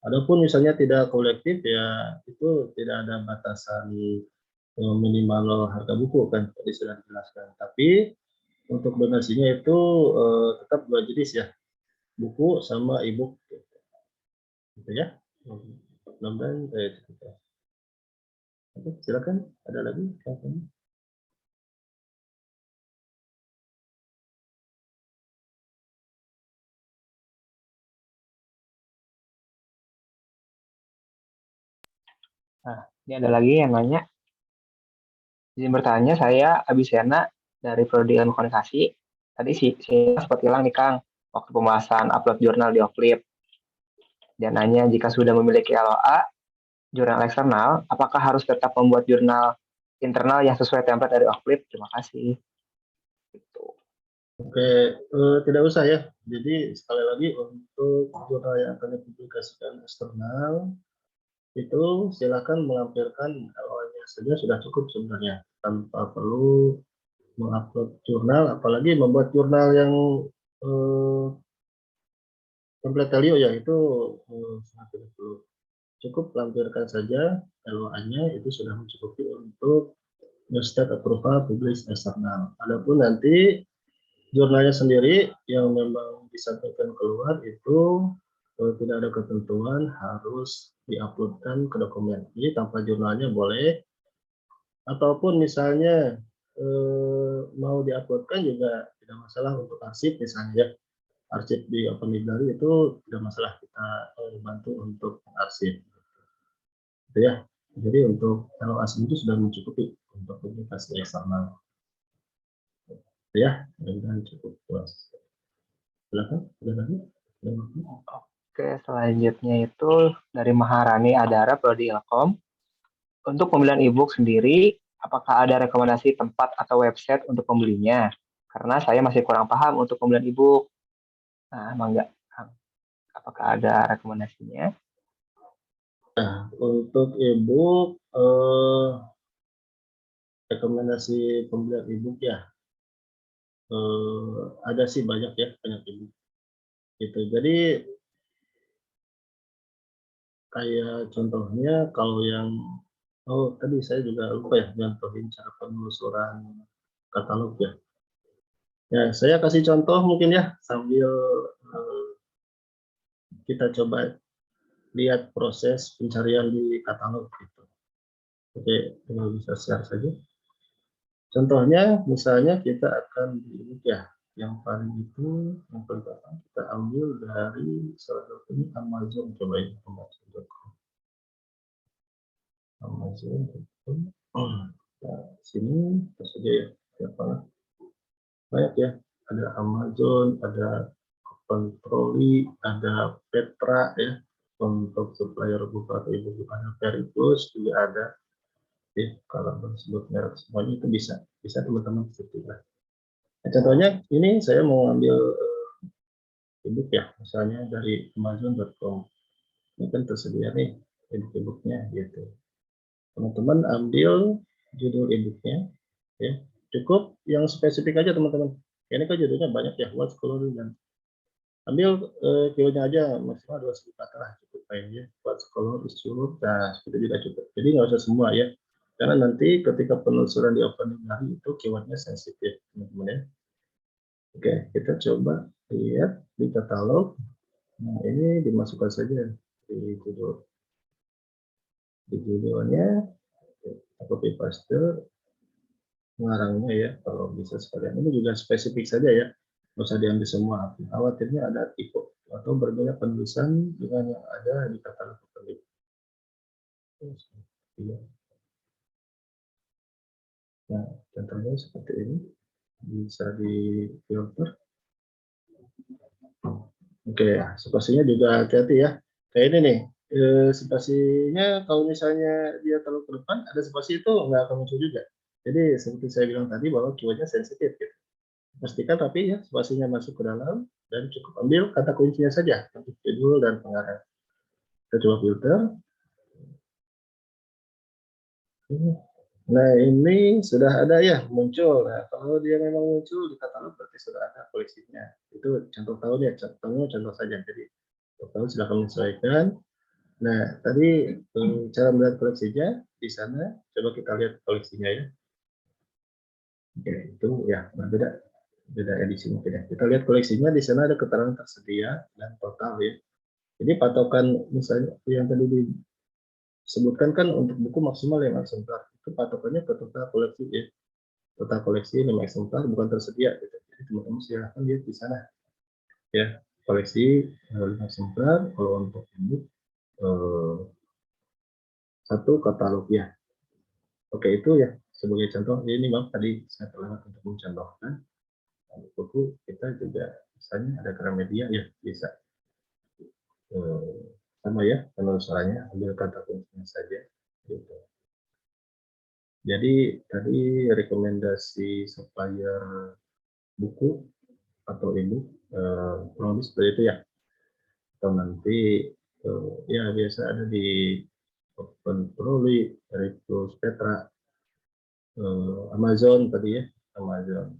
Adapun misalnya tidak kolektif ya itu tidak ada batasan minimal harga buku kan tadi sudah dijelaskan. Tapi untuk donasinya itu tetap dua jenis ya, buku sama e-book gitu ya. Mudah-mudahan cukup ya. Oke, silakan. Ada lagi? Nah, ini ada lagi yang nanya, izin bertanya, saya Abisena dari Prodi Ilmu Komunikasi. Tadi saya sempat hilang nih Kang, waktu pembahasan upload jurnal di Oplip. Dia nanya, jika sudah memiliki LOA, jurnal eksternal, apakah harus tetap membuat jurnal internal yang sesuai template dari Oplip? Terima kasih. Gitu. Oke, tidak usah ya. Jadi sekali lagi untuk jurnal yang akan dipublikasikan eksternal itu silakan melampirkan LOA-nya saja sudah cukup sebenarnya tanpa perlu mengupload jurnal, apalagi membuat jurnal yang template Telio ya itu sangat tidak perlu. Cukup lampirkan saja LOA-nya itu sudah mencukupi untuk state approval publish eksternal. Adapun nanti jurnalnya sendiri yang memang disampaikan keluar itu tidak ada ketentuan harus diuploadkan ke dokumen. Jadi tanpa jurnalnya boleh, ataupun misalnya mau diuploadkan juga tidak masalah untuk arsip misalnya ya. Arsip di Open Library itu tidak masalah, kita bantu untuk arsip. Gitu ya. Jadi untuk kalau asli itu sudah mencukupi untuk publikasi eksternal. Gitu ya, dan cukup puas. Silakan, ada lagi? Oke, selanjutnya itu dari Maharani Adara Prodi Ilkom. Untuk pembelian e-book sendiri, apakah ada rekomendasi tempat atau website untuk pembelinya? Karena saya masih kurang paham untuk pembelian e-book. Nah, Mangga. Apakah ada rekomendasinya? Nah, untuk e-book, rekomendasi pembelian e-book ya, ada sih banyak ya, banyak e-book gitu. Jadi kayak contohnya kalau yang tadi saya juga lupa ya contohin cara penelusuran katalog ya. Ya, saya kasih contoh mungkin ya sambil kita coba lihat proses pencarian di katalog gitu. Oke, bisa share saja. Contohnya misalnya kita akan di ya, yang paling pertama kita ambil dari salah satunya Amazon, coba ini Amazon.com. Amazon.com. Nah, sini saja ya, siapa banyak ya, ada Amazon, ada Kontroli, ada Petra ya, untuk supplier buku atau ibu ada Periplus juga ada. Ya, kalau disebut merek semuanya itu bisa teman-teman seperti itu. Nah, contohnya ini saya mau ambil ebook ya, misalnya dari Amazon.com. Ini kan tersedia nih ebook-ebooknya gitu. Teman-teman ambil judul ebooknya ya, cukup yang spesifik aja teman-teman. Ini kan judulnya banyak ya, what's coloring, dan ambil keywordnya aja maksimal 2 kata lah, cukup aja. What's color is your, nah seperti juga cukup. Jadi nggak usah semua ya, karena nanti ketika penelusuran di opening hari itu keywordnya sensitif teman-teman ya. Oke, kita coba lihat di katalog. Nah, ini dimasukkan saja di judulnya, copy paste pengarangnya ya, kalau bisa sekalian. Ini juga spesifik saja ya, nggak usah diambil semua. Khawatirnya ada typo atau berbeda penulisan dengan yang ada di katalog penerbit. Nah, contohnya seperti ini, bisa di filter. Oke, spasinya juga hati-hati ya. Kayak ini nih, spasinya kalau misalnya dia terlalu ke depan, ada spasi itu nggak akan muncul juga. Jadi seperti saya bilang tadi bahwa keywordnya sensitif gitu. Pastikan tapi ya spasinya masuk ke dalam dan cukup ambil kata kuncinya saja untuk judul dan pengarang. Kita coba filter. Nah, ini sudah ada ya muncul. Nah, kalau dia memang muncul di katalog berarti sudah ada koleksinya. Itu contoh tahun ya, contoh saja. Jadi contoh tahun silahkan menyesuaikan. Nah, tadi cara melihat koleksinya di sana. Coba kita lihat koleksinya ya. Oke, itu ya berbeda, beda edisi mungkin ya. Kita lihat koleksinya di sana ada keterangan tersedia dan total ya. Jadi patokan misalnya yang tadi disebutkan kan untuk buku maksimal 5 eksemplar. Itu patokannya ke total koleksi ya. Total koleksi 5 eksemplar bukan tersedia gitu. Jadi teman-teman silahkan lihat di sana ya. Koleksi 5 eksemplar, kalau untuk ini satu katalog ya. Oke, itu ya sebagai contoh. Ini maaf tadi saya terlambat untuk mencontohkan. Untuk buku kita juga misalnya ada Gramedia ya, bisa sama ya penelusurannya, ambil kata kuncinya saja gitu. Jadi tadi rekomendasi supplier buku atau ebook kurang lebih seperti itu ya. Atau nanti ya biasa ada di Opentroli, Periplus, Petra, Amazon tadi ya, Amazon.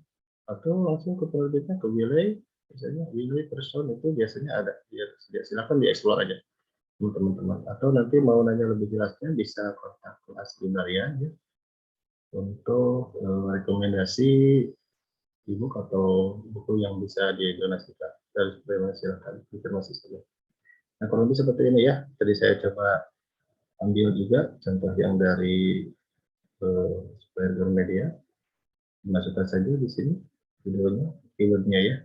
Atau langsung ke penerbitnya ke Wiley, misalnya Wiley Person itu biasanya ada. Ya, silakan dieksplor aja teman-teman. Atau nanti mau nanya lebih jelasnya bisa kontak kelas librarian ya, untuk rekomendasi ebook atau buku yang bisa didonasikan. Dari silakan informasi saja. Nah, kurang lebih seperti ini ya. Tadi saya coba ambil juga contoh yang dari supplier media. Masukkan saja di sini judulnya, keywordnya ya.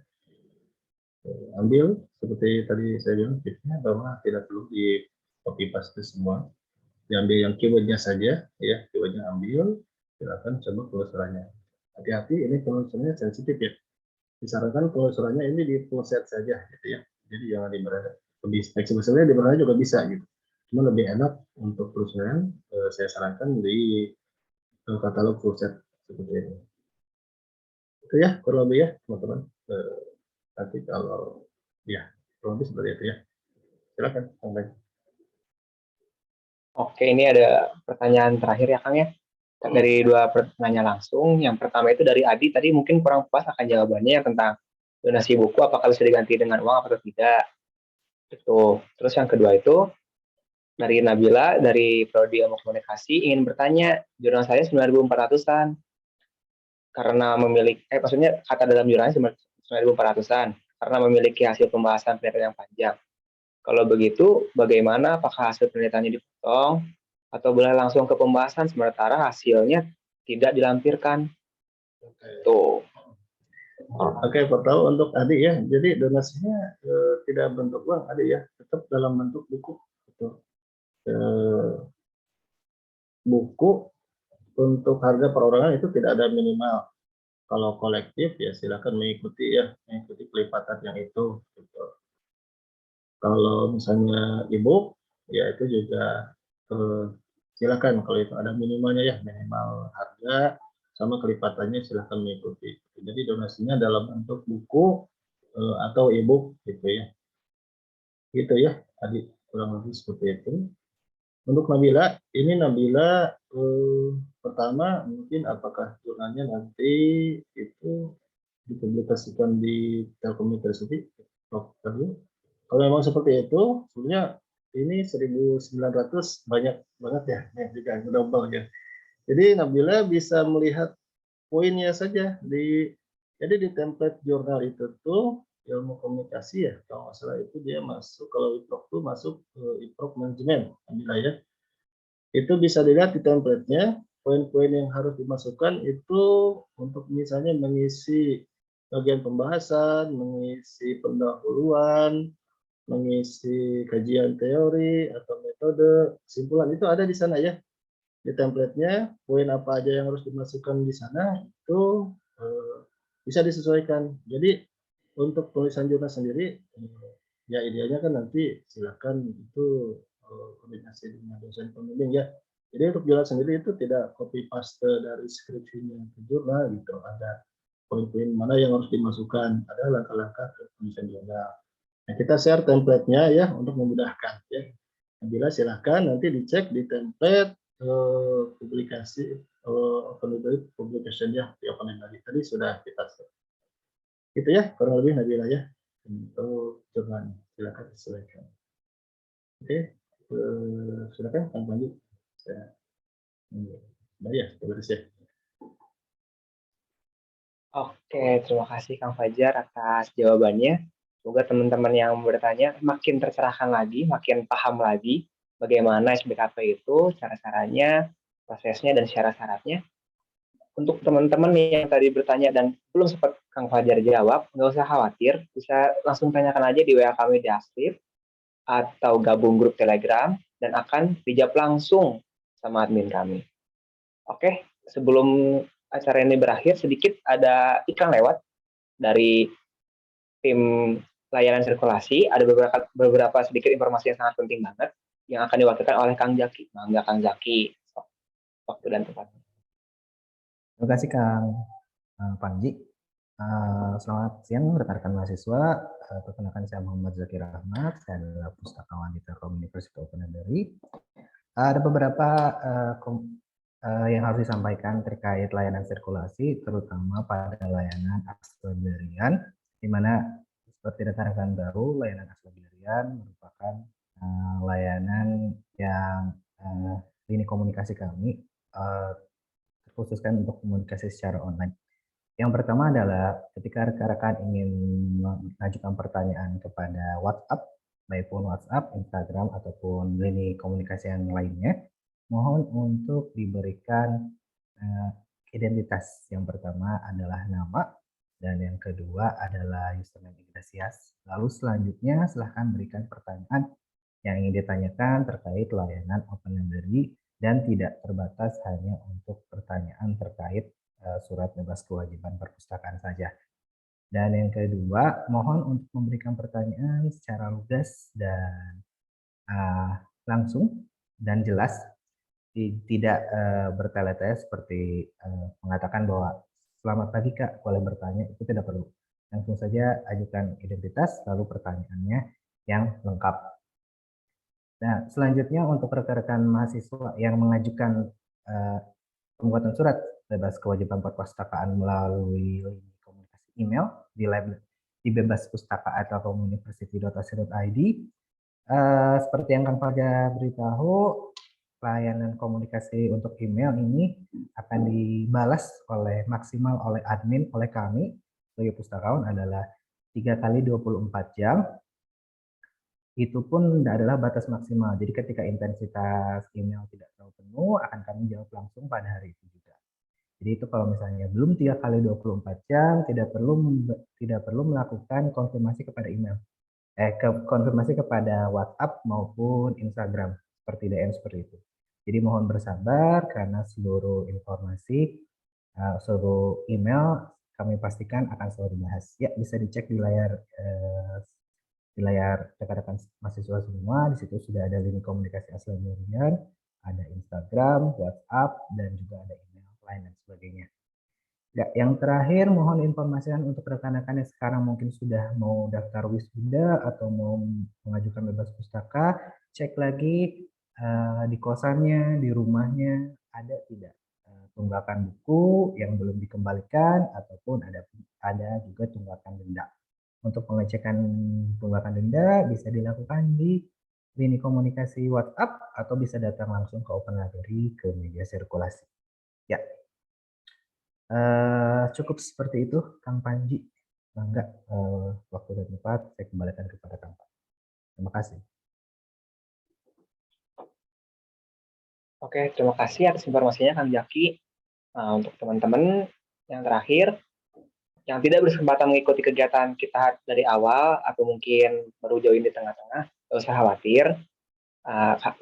Ambil seperti tadi saya bilang tipsnya bahwa tidak perlu di copy paste semua. Diambil yang keywordnya saja ya, keywordnya ambil, silakan coba penelusurannya. Hati-hati ini penelusurannya sensitif ya. Disarankan penelusurannya ini di full set saja gitu ya. Jadi jangan diberada. Lebih fleksibel sebenarnya diberada juga bisa gitu. Cuma lebih enak untuk penelusuran saya sarankan di katalog full set seperti ini. Itu ya kurang lebih ya teman-teman. Nanti kalau ya kurang lebih seperti itu ya. Silakan, Kang Panji. Oke, ini ada pertanyaan terakhir ya Kang ya. Dari dua pertanyaan langsung. Yang pertama itu dari Adi, tadi mungkin kurang pas akan jawabannya tentang donasi buku, apakah bisa diganti dengan uang atau tidak. Itu. Terus yang kedua itu, dari Nabila, dari Prodi Ilmu Komunikasi, ingin bertanya, jurnal saya 9.400-an. Karena memiliki, maksudnya kata dalam jurnalnya 9.400-an. Karena memiliki hasil pembahasan penelitian yang panjang. Kalau begitu, bagaimana apakah hasil penelitiannya dipotong atau boleh langsung ke pembahasan sementara hasilnya tidak dilampirkan? Tuh. Oke, pertama untuk adik ya. Jadi donasinya tidak bentuk uang adik ya, tetap dalam bentuk buku. Gitu. Buku untuk harga perorangan itu tidak ada minimal. Kalau kolektif ya silakan mengikuti kelipatan yang itu. Gitu. Kalau misalnya e-book ya itu juga silakan kalau itu ada minimalnya ya, minimal harga sama kelipatannya silakan mengikuti. Jadi donasinya dalam bentuk buku atau e-book gitu ya. Gitu ya, tadi kurang lebih seperti itu. Untuk Nabila, ini Nabila pertama mungkin apakah jurnalnya nanti itu dipublikasikan di Telkom University? Kalau memang seperti itu, sebenarnya ini 1.900 banyak banget ya, juga double ya. Jadi Nabila bisa melihat poinnya saja jadi di template jurnal itu tuh ilmu komunikasi ya, kalau nggak salah itu dia masuk, kalau IPROK tuh masuk ke IPROK manajemen Nabila ya. Itu bisa dilihat di template-nya, poin-poin yang harus dimasukkan itu untuk misalnya mengisi bagian pembahasan, mengisi pendahuluan, mengisi kajian teori atau metode, kesimpulan itu ada di sana ya. Di template-nya, poin apa aja yang harus dimasukkan di sana itu bisa disesuaikan. Jadi untuk tulisan jurnal sendiri, ya idealnya kan nanti silakan itu koordinasi dengan dosen pembimbing ya. Jadi untuk jurnal sendiri itu tidak copy paste dari skripsinya ke jurnal gitu. Ada poin-poin mana yang harus dimasukkan, ada langkah-langkah ke penulisan jurnal. Nah, kita share template-nya ya untuk memudahkan ya. Bila silahkan nanti dicek di template publikasi publication ya di open tadi sudah kita share. Gitu ya kurang lebih Nabila ya untuk jurnalnya, silakan disesuaikan. Oke, silakan Kang Panji. Sudah ya, beres ya. Oke, terima kasih Kang Fajar atas jawabannya. Semoga teman-teman yang bertanya makin tercerahkan lagi, makin paham lagi bagaimana SBKP itu, cara-caranya, prosesnya, dan syarat-syaratnya. Untuk teman-teman yang tadi bertanya dan belum sempat Kang Fajar jawab, nggak usah khawatir, bisa langsung tanyakan aja di WA kami di Astif atau gabung grup Telegram dan akan dijawab langsung sama admin kami. Oke, sebelum acara ini berakhir, sedikit ada iklan lewat dari tim layanan sirkulasi. Ada beberapa sedikit informasi yang sangat penting banget yang akan diwakilkan oleh Kang Zaki. Bangga Kang Zaki, waktu dan tempatnya. Terima kasih Kang Panji. Selamat siang rekan-rekan mahasiswa. Perkenalkan saya Muhammad Zakir Ahmad, saya adalah pustakawan di Telkom University of Nagari. Ada beberapa yang harus disampaikan terkait layanan sirkulasi, terutama pada layanan akses librarian, di mana seperti rekan-rekan tahu, layanan akses librarian merupakan layanan yang lini komunikasi kami terkhususkan untuk komunikasi secara online. Yang pertama adalah ketika rekan-rekan ingin mengajukan pertanyaan kepada WhatsApp, baik pun WhatsApp, Instagram, ataupun lini komunikasi yang lainnya, mohon untuk diberikan identitas. Yang pertama adalah nama, dan yang kedua adalah username Iglesias. Lalu selanjutnya silahkan berikan pertanyaan yang ingin ditanyakan terkait layanan Open Library dan tidak terbatas hanya untuk pertanyaan terkait surat bebas kewajiban perpustakaan saja. Dan yang kedua, mohon untuk memberikan pertanyaan secara lugas dan langsung dan jelas, tidak bertele-tele seperti mengatakan bahwa selamat pagi Kak, boleh bertanya, itu tidak perlu. Langsung saja ajukan identitas lalu pertanyaannya yang lengkap. Nah, selanjutnya untuk rekan-rekan mahasiswa yang mengajukan pembuatan surat bebas kewajiban perpustakaan melalui lini komunikasi email di bebas pustaka atau university.ac.id. Seperti yang Kang Fajar beritahu, layanan komunikasi untuk email ini akan dibalas maksimal oleh admin, oleh kami sebagai pustakawan adalah 3 kali 24 jam. Itu pun adalah batas maksimal. Jadi ketika intensitas email tidak terlalu penuh, akan kami jawab langsung pada hari itu juga. Jadi itu kalau misalnya belum 3 kali 24 jam, tidak perlu melakukan konfirmasi kepada email. Konfirmasi kepada WhatsApp maupun Instagram, seperti DM seperti itu. Jadi mohon bersabar karena seluruh informasi, seluruh email kami pastikan akan selalu dibahas. Ya, bisa dicek di layar rekan-rekan mahasiswa semua. Di situ sudah ada lini komunikasi asli Miriam, ada Instagram, WhatsApp, dan juga ada email lain dan sebagainya. Ya, yang terakhir mohon informasikan untuk rekan-rekan yang sekarang mungkin sudah mau daftar wisuda atau mau mengajukan bebas pustaka, cek lagi di kosannya, di rumahnya ada tidak tunggakan buku yang belum dikembalikan ataupun ada juga tunggakan denda. Untuk pengecekan tunggakan denda bisa dilakukan di lini komunikasi WhatsApp atau bisa datang langsung ke Open Library ke meja sirkulasi. Ya. Cukup seperti itu, Kang Panji. Enggak, waktu dan tempat saya kembalikan kepada Kang Panji. Terima kasih. Oke, terima kasih atas informasinya Kang Jaki. Untuk teman-teman yang terakhir, yang tidak berkesempatan mengikuti kegiatan kita dari awal atau mungkin baru join di tengah-tengah, tidak usah khawatir.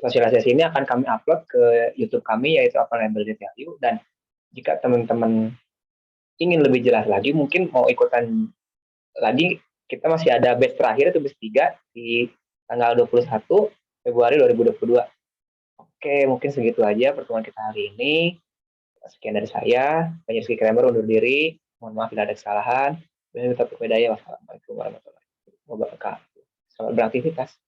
Sosialisasi ini akan kami upload ke YouTube kami, yaitu Open Library Value, dan jika teman-teman ingin lebih jelas lagi, mungkin mau ikutan lagi, kita masih ada batch terakhir, itu batch 3 di tanggal 21 Februari 2022. Oke, mungkin segitu aja pertemuan kita hari ini. Sekian dari saya, Panji Kramer undur diri. Mohon maaf bila ada kesalahan. Wassalamualaikum warahmatullahi wabarakatuh. Selamat beraktivitas.